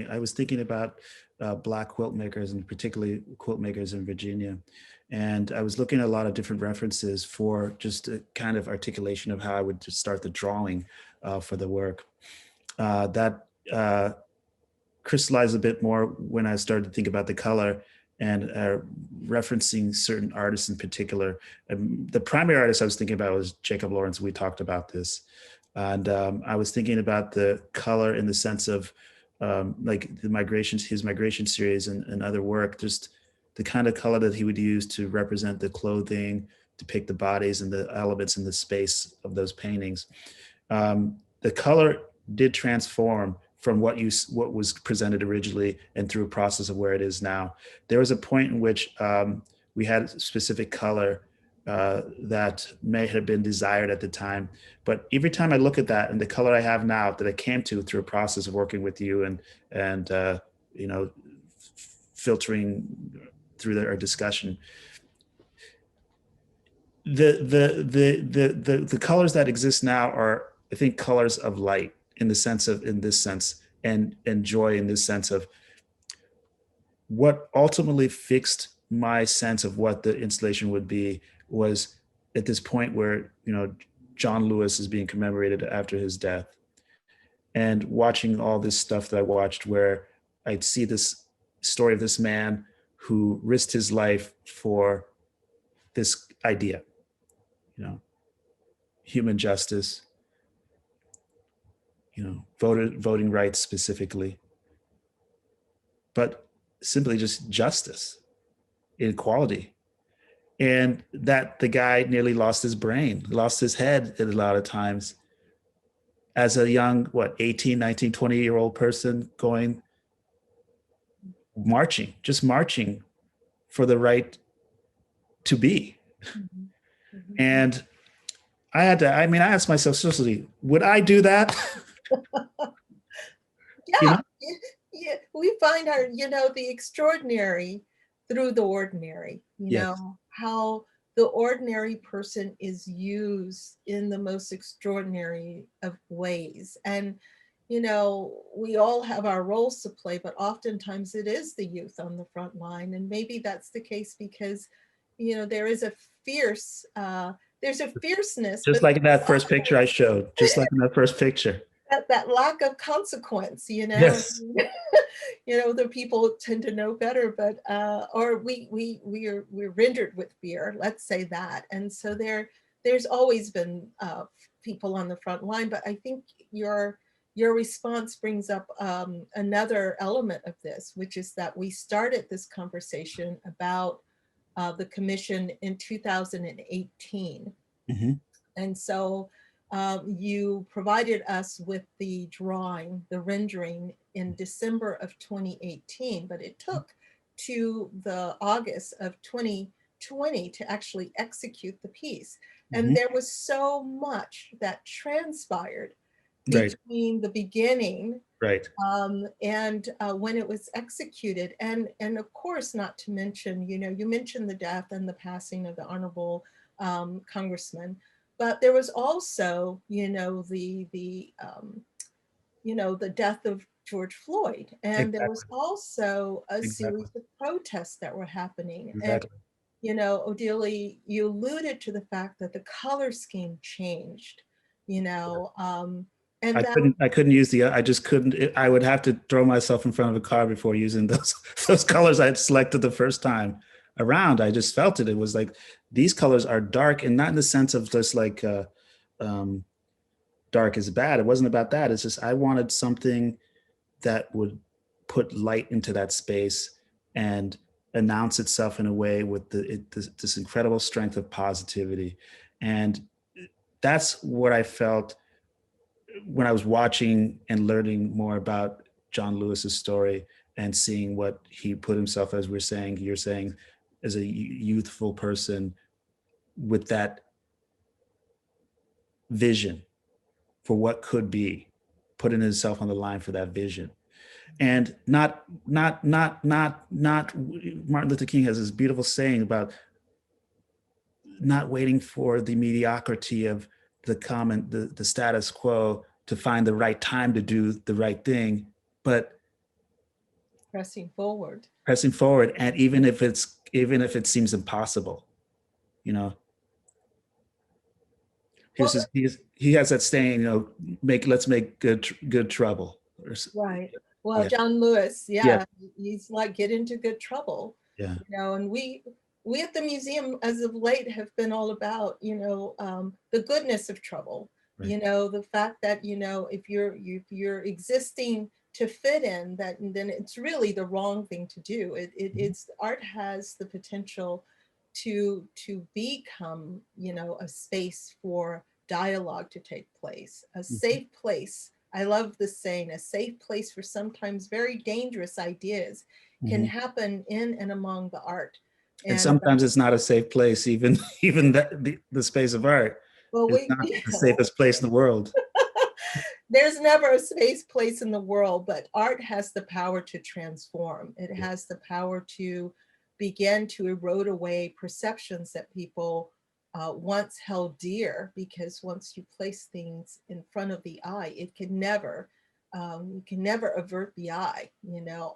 I was thinking about Black quilt makers, and particularly quilt makers in Virginia. And I was looking at a lot of different references for just a kind of articulation of how I would just start the drawing for the work. That crystallized a bit more when I started to think about the color and referencing certain artists in particular. The primary artist I was thinking about was Jacob Lawrence. We talked about this. And I was thinking about the color in the sense of like his migration series and other work, just the kind of color that he would use to represent the clothing, depict the bodies and the elements in the space of those paintings. The color did transform from what was presented originally and through a process of where it is now. There was a point in which we had a specific color that may have been desired at the time. But every time I look at that and the color I have now that I came to through a process of working with you and you know, filtering through our discussion, the colors that exist now are, I think, colors of light in this sense, and joy in this sense of what ultimately fixed my sense of what the installation would be was at this point where, you know, John Lewis is being commemorated after his death, and watching all this stuff that I watched where I'd see this story of this man who risked his life for this idea, you know, human justice, you know, voting rights specifically, but simply just justice, equality. And that the guy nearly lost his brain, lost his head a lot of times as a young, 18, 19, 20-year-old person marching for the right to be. Mm-hmm. Mm-hmm. And I asked myself, seriously, would I do that? Yeah, You know? yeah, we find the extraordinary through the ordinary, Yes. how the ordinary person is used in the most extraordinary of ways. And, we all have our roles to play, but oftentimes it is the youth on the front line. And maybe that's the case because, there is a there's a fierceness. Just like in that first picture I showed, That lack of consequence, Yes. The people tend to know better, but or we're rendered with fear, let's say that. And so there's always been people on the front line, but I think your response brings up another element of this, which is that we started this conversation about the commission in 2018. Mm-hmm. And so you provided us with the drawing, the rendering in December of 2018, but it took to the August of 2020 to actually execute the piece. And Mm-hmm. there was so much that transpired Right. between the beginning Right. and when it was executed. And of course, not to mention, you mentioned the death and the passing of the Honorable Congressman. But there was also, the death of George Floyd, and Exactly. there was also a Exactly. series of protests that were happening. Exactly. And Odili, you alluded to the fact that the color scheme changed. And I couldn't use I just couldn't. I would have to throw myself in front of a car before using those colors I had selected the first time around. I just felt it. It was like, these colors are dark, and not in the sense of just like dark is bad. It wasn't about that. It's just I wanted something that would put light into that space and announce itself in a way with this incredible strength of positivity. And that's what I felt when I was watching and learning more about John Lewis's story and seeing what he put himself, as you're saying, as a youthful person with that vision for what could be, putting himself on the line for that vision. And not Martin Luther King has this beautiful saying about not waiting for the mediocrity of the status quo to find the right time to do the right thing, but Pressing forward. pressing forward. And even if it seems impossible, you know, Well, he has that saying, you know, let's make good trouble. right. Well, Yeah. John Lewis, Yeah. he's like, get into good trouble. Yeah. You know, and we at the museum as of late have been all about, the goodness of trouble. Right. You know, the fact that, if you're existing to fit in, that then it's really the wrong thing to do. It's art has the potential to become, a space for dialogue to take place, a safe place. I love this saying, a safe place for sometimes very dangerous ideas can happen in and among the art. And sometimes it's not a safe place, even the space of art is not the safest place in the world. There's never a safe place in the world, but art has the power to transform. It has the power to begin to erode away perceptions that people once held dear, because once you place things in front of the eye, you can never avert the eye.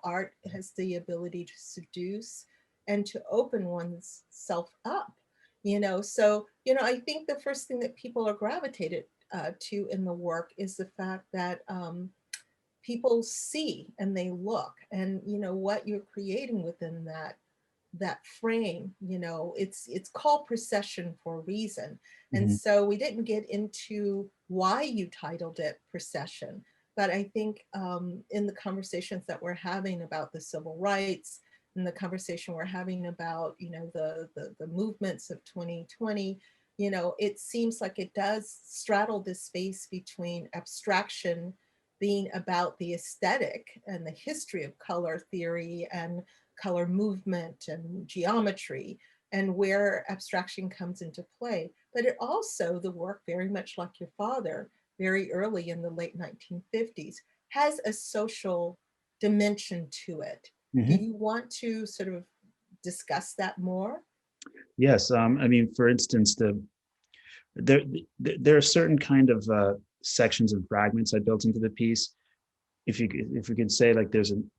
Art has the ability to seduce and to open one's self up. So I think the first thing that people are gravitated to in the work is the fact that people see and they look, and what you're creating within that frame, it's called Procession for a reason. And so we didn't get into why you titled it Procession, but I think in the conversations that we're having about the civil rights, and the conversation we're having about the movements of 2020, it seems like it does straddle this space between abstraction being about the aesthetic and the history of color theory and color movement and geometry, and where abstraction comes into play. But it also, the work, very much like your father, very early in the late 1950s, has a social dimension to it. Do you want to sort of discuss that more? Yes. I mean, for instance, there are certain kind of sections and fragments I built into the piece. If we could say, like, there's an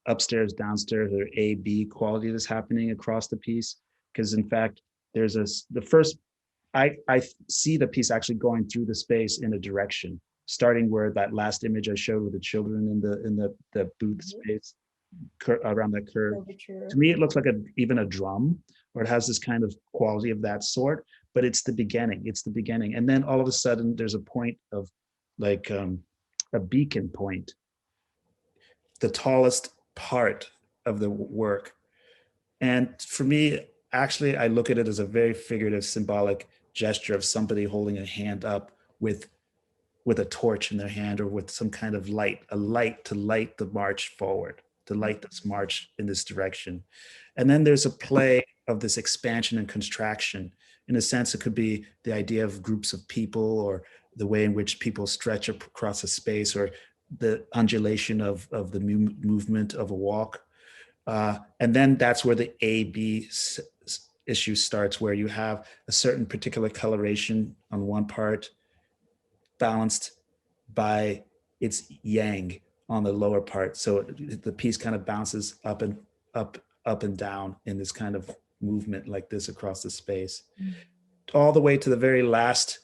upstairs, downstairs, or A-B quality that's happening across the piece, because in fact I see the piece actually going through the space in a direction, starting where that last image I showed with the children in the booth space around that curve. To me, it looks like even a drum, or it has this kind of quality of that sort, but it's the beginning. And then all of a sudden there's a point of like a beacon point, the tallest part of the work. And for me, actually, I look at it as a very figurative, symbolic gesture of somebody holding a hand up with a torch in their hand, or with some kind of light, a light to light the march forward, to light this march in this direction. And then there's a play of this expansion and contraction. In a sense, it could be the idea of groups of people, or the way in which people stretch across a space, or the undulation of the movement of a walk. And then that's where the A-B issue starts, where you have a certain particular coloration on one part, balanced by its yang on the lower part. So the piece kind of bounces up and down in this kind of movement like this across the space, all the way to the very last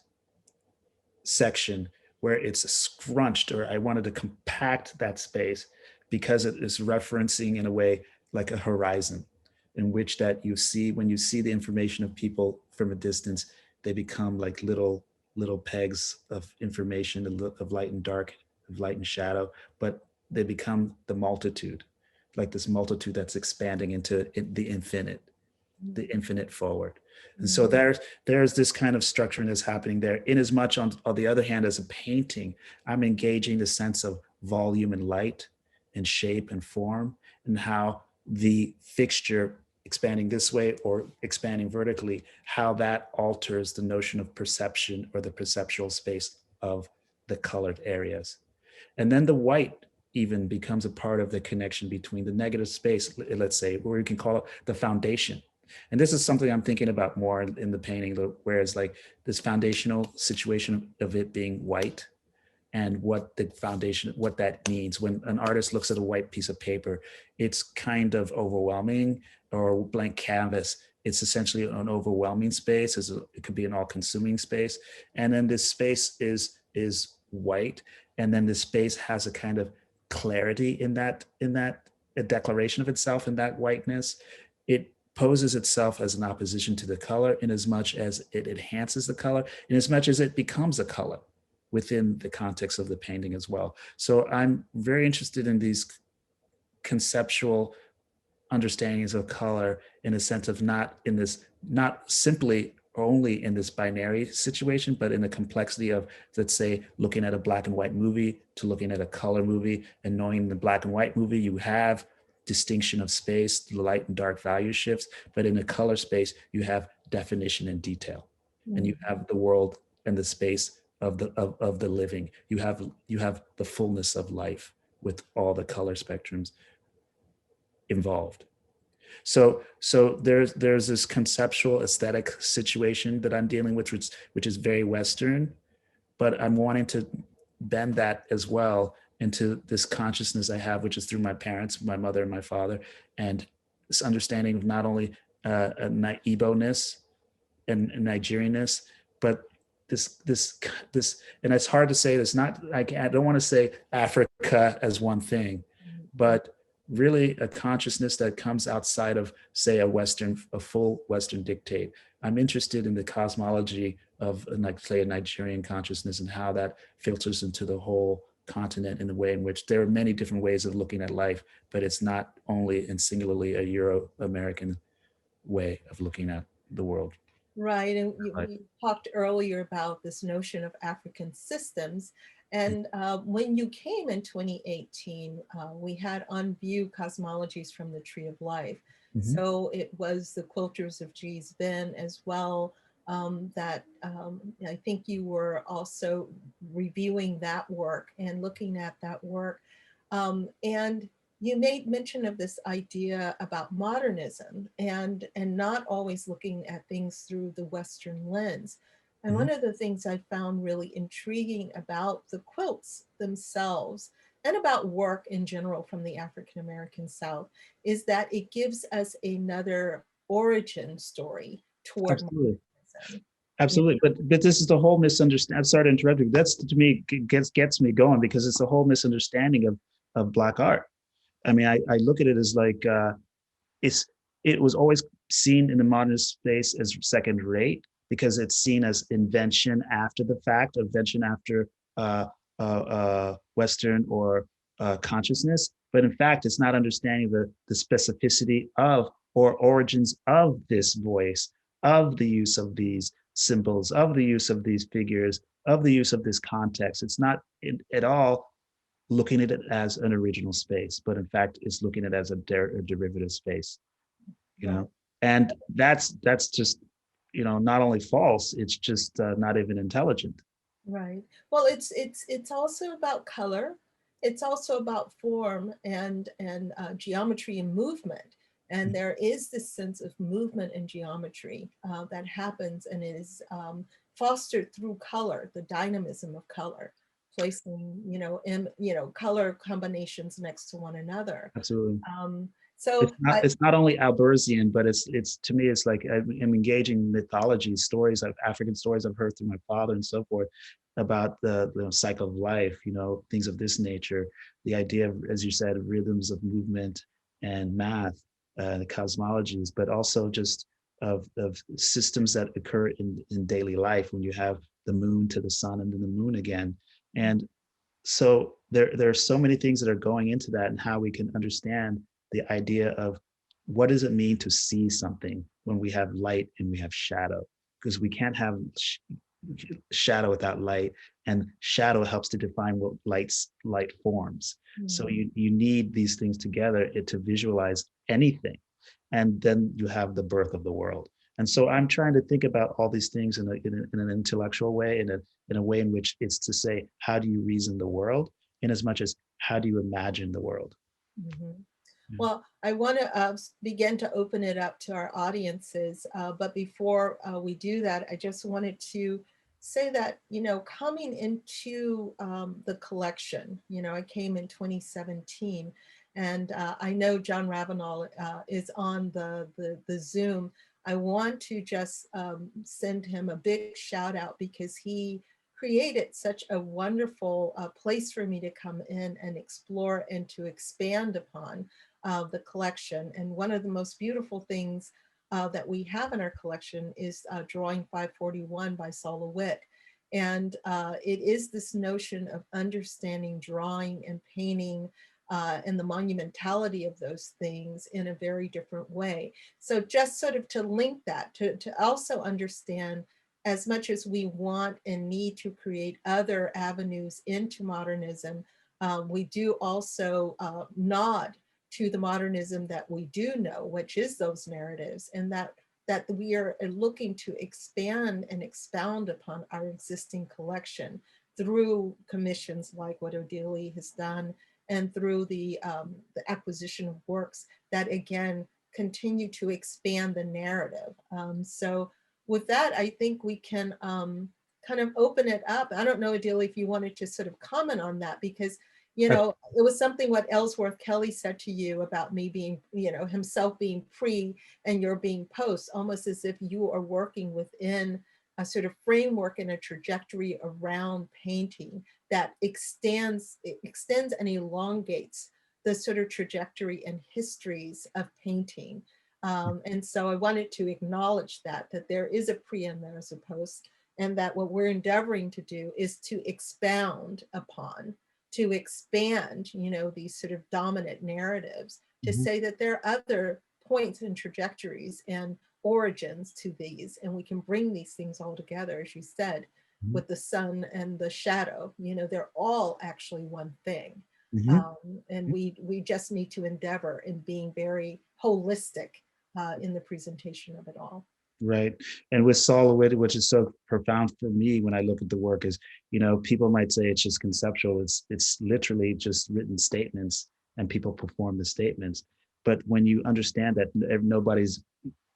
section, where it's scrunched, or I wanted to compact that space because it is referencing in a way like a horizon, in which that you see, when you see the information of people from a distance, they become like little pegs of information, of light and dark, of light and shadow, but they become the multitude, like this multitude that's expanding into the infinite forward. And so there's this kind of structuring that's happening there. In as much on the other hand, as a painting, I'm engaging the sense of volume and light and shape and form, and how the fixture expanding this way or expanding vertically, how that alters the notion of perception, or the perceptual space of the colored areas. And then the white even becomes a part of the connection between the negative space, let's say, or we can call it the foundation. And this is something I'm thinking about more in the painting, whereas like this foundational situation of it being white and what the foundation, what that means. When an artist looks at a white piece of paper, it's kind of overwhelming, or a blank canvas. It's essentially an overwhelming space. It could be an all-consuming space. And then this space is white. And then this space has a kind of clarity in that a declaration of itself in that whiteness. It poses itself as an opposition to the color in as much as it enhances the color, in as much as it becomes a color within the context of the painting as well. So I'm very interested in these conceptual understandings of color in a sense of not simply only in this binary situation, but in the complexity of, let's say, looking at a black and white movie to looking at a color movie, and knowing the black and white movie, you have distinction of space, the light and dark value shifts, but in a color space, you have definition and detail. And you have the world and the space of the living. You have the fullness of life with all the color spectrums involved. So there's this conceptual aesthetic situation that I'm dealing with, which is very Western, but I'm wanting to bend that as well into this consciousness I have, which is through my parents, my mother and my father, and this understanding of not only Igbo-ness and Nigerianness, but this, and it's hard to say this, I don't want to say Africa as one thing, but really a consciousness that comes outside of, say, a full Western dictate. I'm interested in the cosmology of, like, say, a Nigerian consciousness and how that filters into the whole continent in a way in which there are many different ways of looking at life, but it's not only and singularly a Euro-American way of looking at the world. Right, and we talked earlier about this notion of African systems. And when you came in 2018, we had on view cosmologies from the Tree of Life. Mm-hmm. So it was the quilters of G's Ben as well, that I think you were also reviewing that work and looking at that work. And you made mention of this idea about modernism and not always looking at things through the Western lens. And one of the things I found really intriguing about the quilts themselves and about work in general from the African-American South is that it gives us another origin story toward modernism. Absolutely. But this is the whole misunderstanding. I'm sorry to interrupt you. That's, to me, gets me going, because it's the whole misunderstanding of Black art. I mean, I look at it as like, it was always seen in the modernist space as second rate, because it's seen as invention after the fact, invention after Western or consciousness. But in fact, it's not understanding the specificity of or origins of this voice, of the use of these symbols, of the use of these figures, of the use of this context. It's not at all looking at it as an original space, but in fact, it's looking at it as a derivative space, you know? And that's just, not only false, it's just not even intelligent. Right. Well, it's also about color. It's also about form and geometry and movement. And there is this sense of movement and geometry that happens, and it is fostered through color, the dynamism of color, placing, color combinations next to one another. Absolutely. So it's not only Albersian, but it's to me, it's like I'm engaging mythology, stories of African stories I've heard through my father and so forth about the cycle of life, things of this nature. The idea of, as you said, rhythms of movement and math, the cosmologies, but also just of systems that occur in daily life when you have the moon to the sun and then the moon again. And so there are so many things that are going into that, and how we can understand the idea of what does it mean to see something when we have light and we have shadow, because we can't have shadow without light, and shadow helps to define what light forms. Mm-hmm. So you need these things together to visualize anything, and then you have the birth of the world. And so I'm trying to think about all these things in an intellectual way, in a way in which it's to say, how do you reason the world, in as much as how do you imagine the world? Mhm. Yeah. Well, I want to begin to open it up to our audiences. But before we do that, I just wanted to say that, coming into the collection, I came in 2017, and I know John Ravenel is on the Zoom. I want to just send him a big shout out because he created such a wonderful place for me to come in and explore and to expand upon the collection. And one of the most beautiful things that we have in our collection is Drawing 541 by Sol LeWitt. And it is this notion of understanding drawing and painting and the monumentality of those things in a very different way. So just sort of to link that, to also understand, as much as we want and need to create other avenues into modernism, we do also nod to the modernism that we do know, which is those narratives, and that we are looking to expand and expound upon our existing collection through commissions like what Odili has done, and through the acquisition of works that, again, continue to expand the narrative. So with that, I think we can kind of open it up. I don't know, Odili, if you wanted to sort of comment on that, because it was something what Ellsworth Kelly said to you about me being, himself being pre and you're being post, almost as if you are working within a sort of framework and a trajectory around painting that extends and elongates the sort of trajectory and histories of painting. And so I wanted to acknowledge that there is a pre and there's a post, and that what we're endeavoring to do is to expound upon, to expand, these sort of dominant narratives, to say that there are other points and trajectories and origins to these, and we can bring these things all together, as you said, with the sun and the shadow. They're all actually one thing. And we just need to endeavor in being very holistic in the presentation of it all. Right. And with Sol LeWitt, which is so profound for me when I look at the work, is, people might say it's just conceptual. It's literally just written statements, and people perform the statements. But when you understand that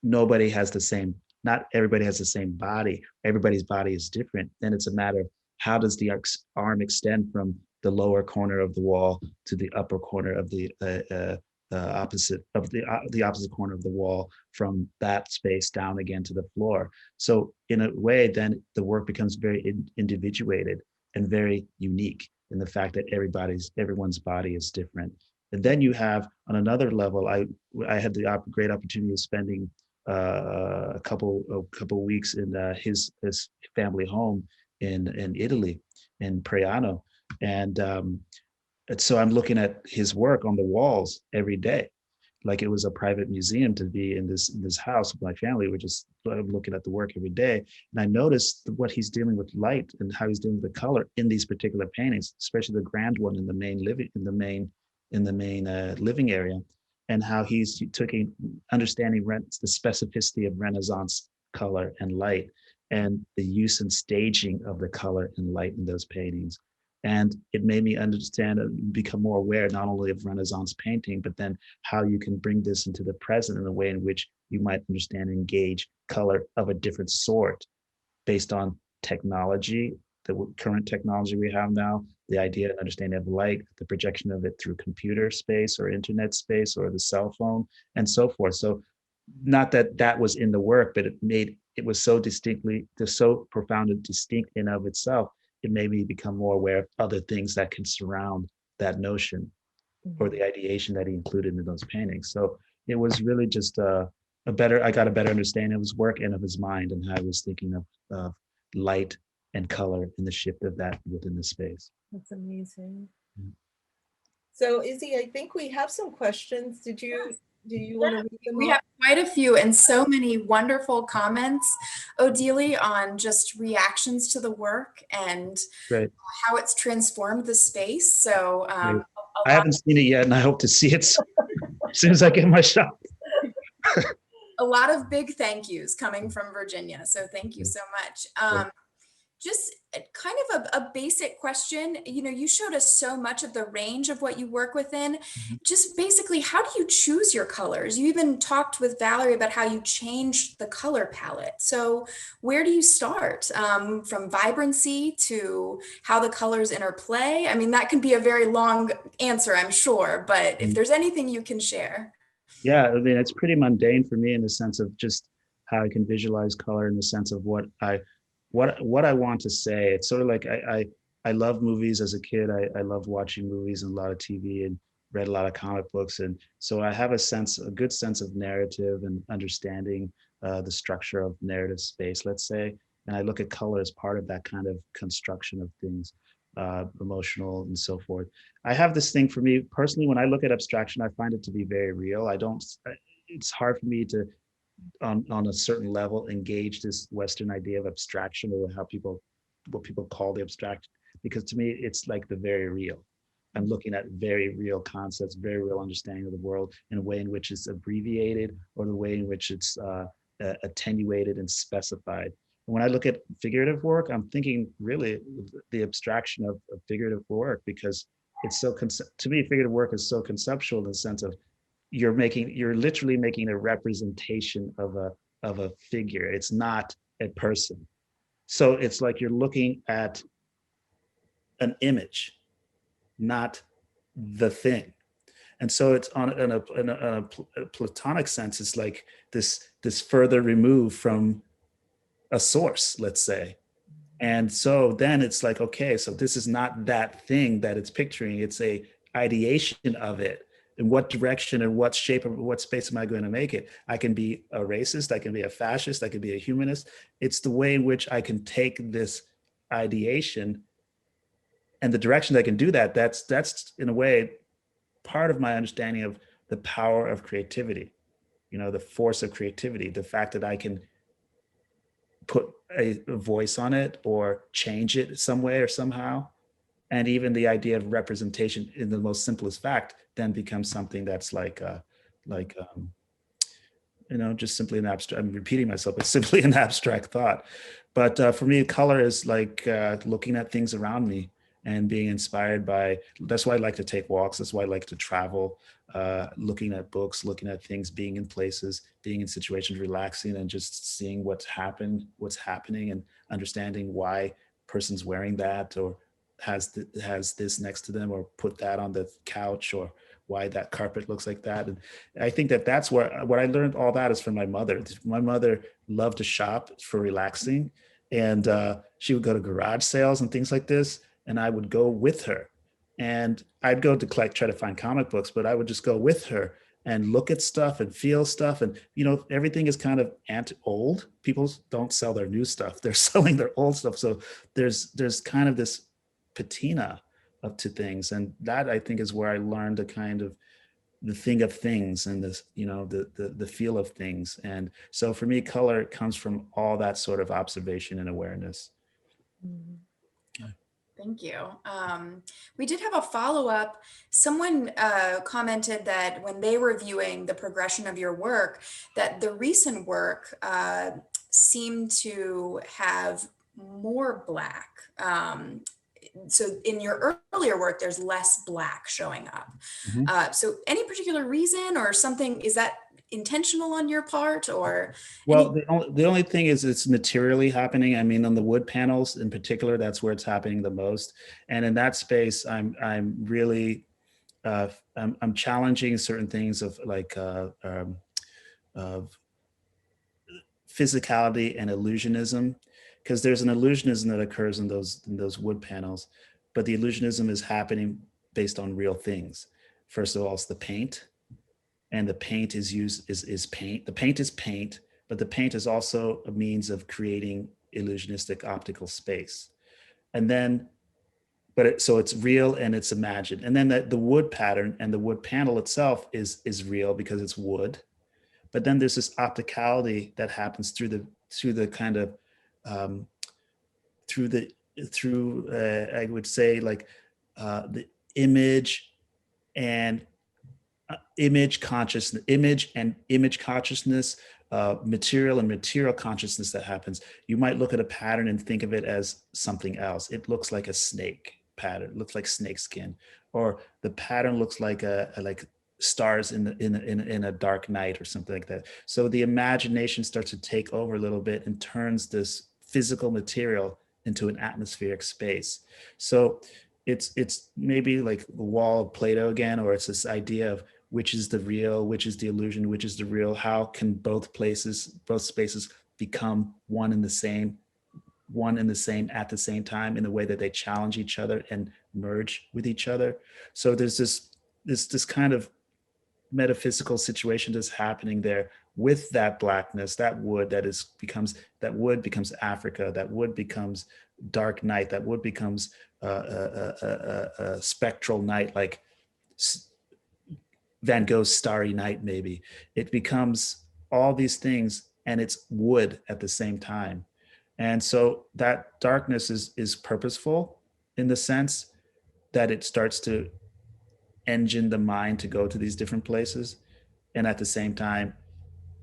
nobody has the same, not everybody has the same body, everybody's body is different, then it's a matter of how does the arm extend from the lower corner of the wall to the upper corner of the opposite corner of the wall, from that space down again to the floor. So in a way, then the work becomes very individuated and very unique in the fact that everyone's body is different. And then you have, on another level, I had the great opportunity of spending a couple weeks in his family home in Italy, in Priano, and so I'm looking at his work on the walls every day, like it was a private museum to be in this house with my family. We're just looking at the work every day, and I noticed what he's dealing with light and how he's dealing with the color in these particular paintings, especially the grand one in the main living area, and how he's understanding the specificity of Renaissance color and light, and the use and staging of the color and light in those paintings. And it made me understand and become more aware not only of Renaissance painting, but then how you can bring this into the present in a way in which you might understand and engage color of a different sort based on technology, the current technology we have now, the idea and understanding of light, the projection of it through computer space or internet space or the cell phone and so forth. So not that was in the work, but it was so profound and distinct in of itself. It made me become more aware of other things that can surround that notion or the ideation that he included in those paintings. So it was really just I got a better understanding of his work and of his mind, and how I was thinking of light and color and the shift of that within the space. That's amazing. So Izzy, I think we have some questions. Do you want to read them? We have quite a few, and so many wonderful comments, Odili, on just reactions to the work and how it's transformed the space. So I haven't seen it yet, and I hope to see it as soon as I get my shot. A lot of big thank yous coming from Virginia. So thank you so much. Just kind of a basic question. You know, you showed us so much of the range of what you work within. Just basically, how do you choose your colors? You even talked with Valerie about how you changed the color palette. So where do you start? From vibrancy to how the colors interplay? I mean, that can be a very long answer, I'm sure, but if there's anything you can share. Yeah, I mean, it's pretty mundane for me in the sense of just how I can visualize color in the sense of what I want to say. It's sort of like I love movies as a kid. I loved watching movies and a lot of TV and read a lot of comic books. And so I have a good sense of narrative and understanding the structure of narrative space, let's say. And I look at color as part of that kind of construction of things, emotional and so forth. I have this thing for me personally, when I look at abstraction, I find it to be very real. It's hard for me to, on a certain level, engage this Western idea of abstraction or what people call the abstract, because to me, it's like the very real. I'm looking at very real concepts, very real understanding of the world in a way in which it's abbreviated or the way in which it's attenuated and specified. When I look at figurative work, I'm thinking really the abstraction of figurative work, because it's so, to me, figurative work is so conceptual in the sense of you're literally making a representation of a figure. It's not a person. So it's like you're looking at an image, not the thing. And so it's in a platonic sense, it's like this further remove from a source, let's say. And so then it's like, okay, so this is not that thing that it's picturing, it's a ideation of it. In what direction and what shape or what space am I going to make it? I can be a racist, I can be a fascist, I can be a humanist. It's the way in which I can take this ideation and the direction that I can do that. That's in a way part of my understanding of the power of creativity, the force of creativity, the fact that I can put a voice on it or change it some way or somehow. And even the idea of representation in the most simplest fact then becomes something that's just simply an abstract. I'm repeating myself, but simply an abstract thought. But for me, color is like looking at things around me and being inspired by. That's why I like to take walks. That's why I like to travel, looking at books, looking at things, being in places, being in situations, relaxing, and just seeing what's happening, and understanding why person's wearing that or has this next to them or put that on the couch, or why that carpet looks like that. And I think that's where what I learned all that is from my mother. My mother loved to shop for relaxing, and she would go to garage sales and things like this, and I would go with her. And I'd go to try to find comic books, but I would just go with her and look at stuff and feel stuff. And everything is kind of old. People don't sell their new stuff; they're selling their old stuff. So there's kind of this patina up to things, and that I think is where I learned the kind of the thing of things and this the feel of things. And so for me, color comes from all that sort of observation and awareness. Thank you. We did have a follow-up. Someone commented that when they were viewing the progression of your work, that the recent work seemed to have more black. So in your earlier work, there's less black showing up. Mm-hmm. So any particular reason or something, is that intentional on your part, or? Well, the only thing is it's materially happening. I mean, on the wood panels in particular, that's where it's happening the most. And in that space, I'm really, I'm challenging certain things of of physicality and illusionism, because there's an illusionism that occurs in those wood panels, but the illusionism is happening based on real things. First of all, it's the paint, and the paint is paint. The paint is paint, but the paint is also a means of creating illusionistic optical space. And then, so it's real and it's imagined. And then the wood pattern and the wood panel itself is real because it's wood. But then there's this opticality that happens through the kind of I would say the image and image consciousness, image and image consciousness, material and material consciousness that happens. You might look at a pattern and think of it as something else. It looks like a snake pattern, looks like snake skin, or the pattern looks like like stars in a dark night or something like that. So the imagination starts to take over a little bit and turns this physical material into an atmospheric space. So it's maybe like the wall of Plato again, or it's this idea of which is the real, which is the illusion, which is the real. How can both spaces become one and the same at the same time, in a way that they challenge each other and merge with each other. So there's this kind of metaphysical situation that's happening there with that blackness, that wood becomes Africa, that wood becomes dark night, that wood becomes a spectral night, like Van Gogh's Starry Night. Maybe it becomes all these things, and it's wood at the same time. And so that darkness is purposeful, in the sense that it starts to engine the mind to go to these different places, and at the same time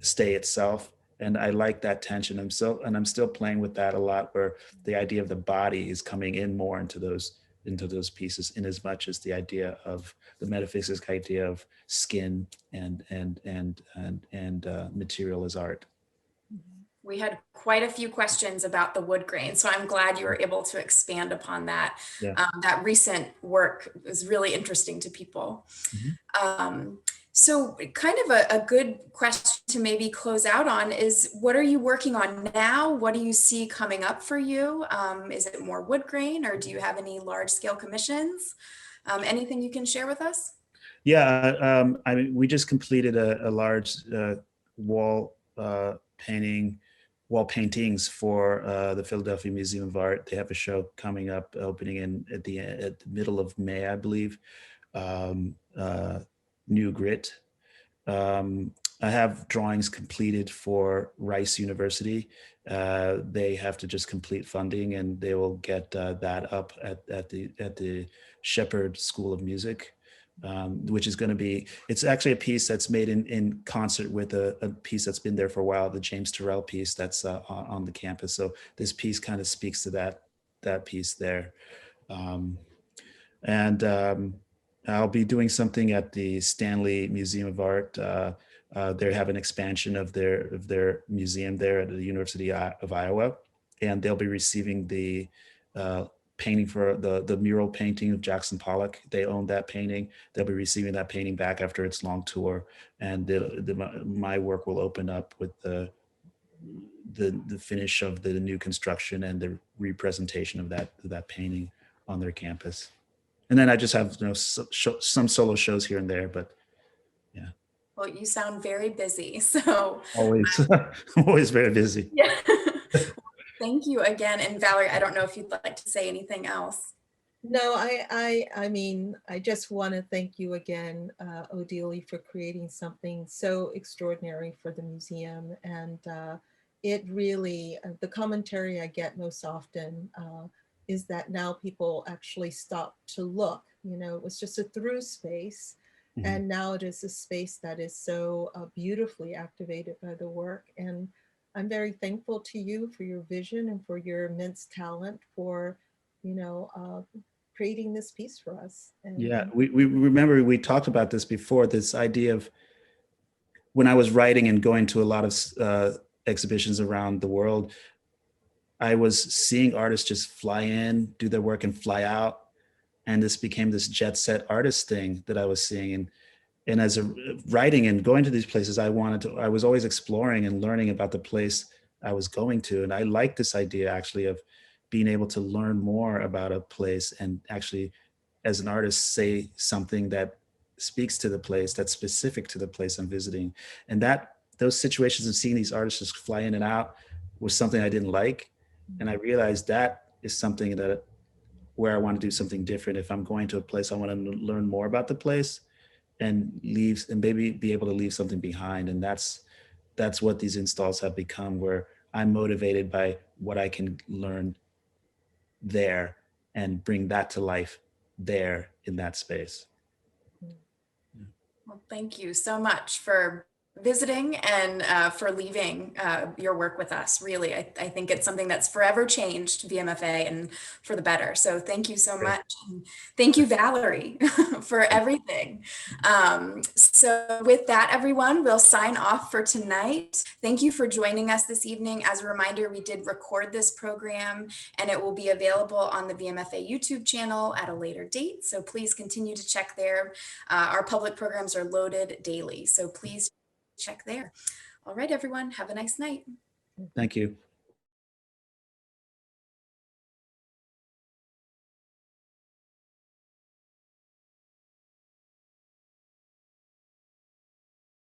stay itself. And I like that tension. I'm still playing with that a lot, where the idea of the body is coming in more into those pieces, in as much as the idea of the metaphysics idea of skin and material as art. We had quite a few questions about the wood grain, so I'm glad you were able to expand upon that. Yeah. That recent work was really interesting to people. So kind of a good question to maybe close out on is, what are you working on now? What do you see coming up for you? Is it more wood grain, or do you have any large scale commissions? Anything you can share with us? Yeah, I mean, we just completed a large wall paintings for the Philadelphia Museum of Art. They have a show coming up, opening at the middle of May, I believe. New Grit. I have drawings completed for Rice University. They have to just complete funding, and they will get that up at the Shepherd School of Music, which is going to be, it's actually a piece that's made in concert with a piece that's been there for a while, the James Turrell piece that's on the campus. So this piece kind of speaks to that piece there. I'll be doing something at the Stanley Museum of Art. They have an expansion of their museum there at the University of Iowa, and they'll be receiving the painting for the mural painting of Jackson Pollock. They own that painting. They'll be receiving that painting back after its long tour, and my work will open up with the finish of the new construction and the representation of that painting on their campus. And then I just have some solo shows here and there, but yeah. Well, you sound very busy, so always very busy. Yeah. Thank you again. And Valerie, I don't know if you'd like to say anything else. No, I mean, I just want to thank you again, Odili, for creating something so extraordinary for the museum. And it really, the commentary I get most often is that now people actually stop to look. It was just a through space. Mm-hmm. And now it is a space that is so beautifully activated by the work. And I'm very thankful to you for your vision and for your immense talent for, creating this piece for us. And yeah, we remember we talked about this before, this idea of when I was writing and going to a lot of exhibitions around the world, I was seeing artists just fly in, do their work and fly out. And this became this jet set artist thing that I was seeing. And as writing and going to these places, I was always exploring and learning about the place I was going to. And I like this idea actually of being able to learn more about a place and actually, as an artist, say something that speaks to the place, that's specific to the place I'm visiting. And those situations of seeing these artists just fly in and out was something I didn't like. And I realized that is something where I want to do something different. If I'm going to a place, I want to learn more about the place and maybe be able to leave something behind. And that's what these installs have become, where I'm motivated by what I can learn there and bring that to life there in that space. Well, Well, thank you so much for visiting and for leaving your work with us. Really, I think it's something that's forever changed VMFA and for the better. So thank you so much. And thank you, Valerie, for everything. So with that, everyone, we'll sign off for tonight. Thank you for joining us this evening. As a reminder, we did record this program and it will be available on the VMFA YouTube channel at a later date. So please continue to check there. Our public programs are loaded daily, so please check there. All right, everyone, have a nice night. Thank you.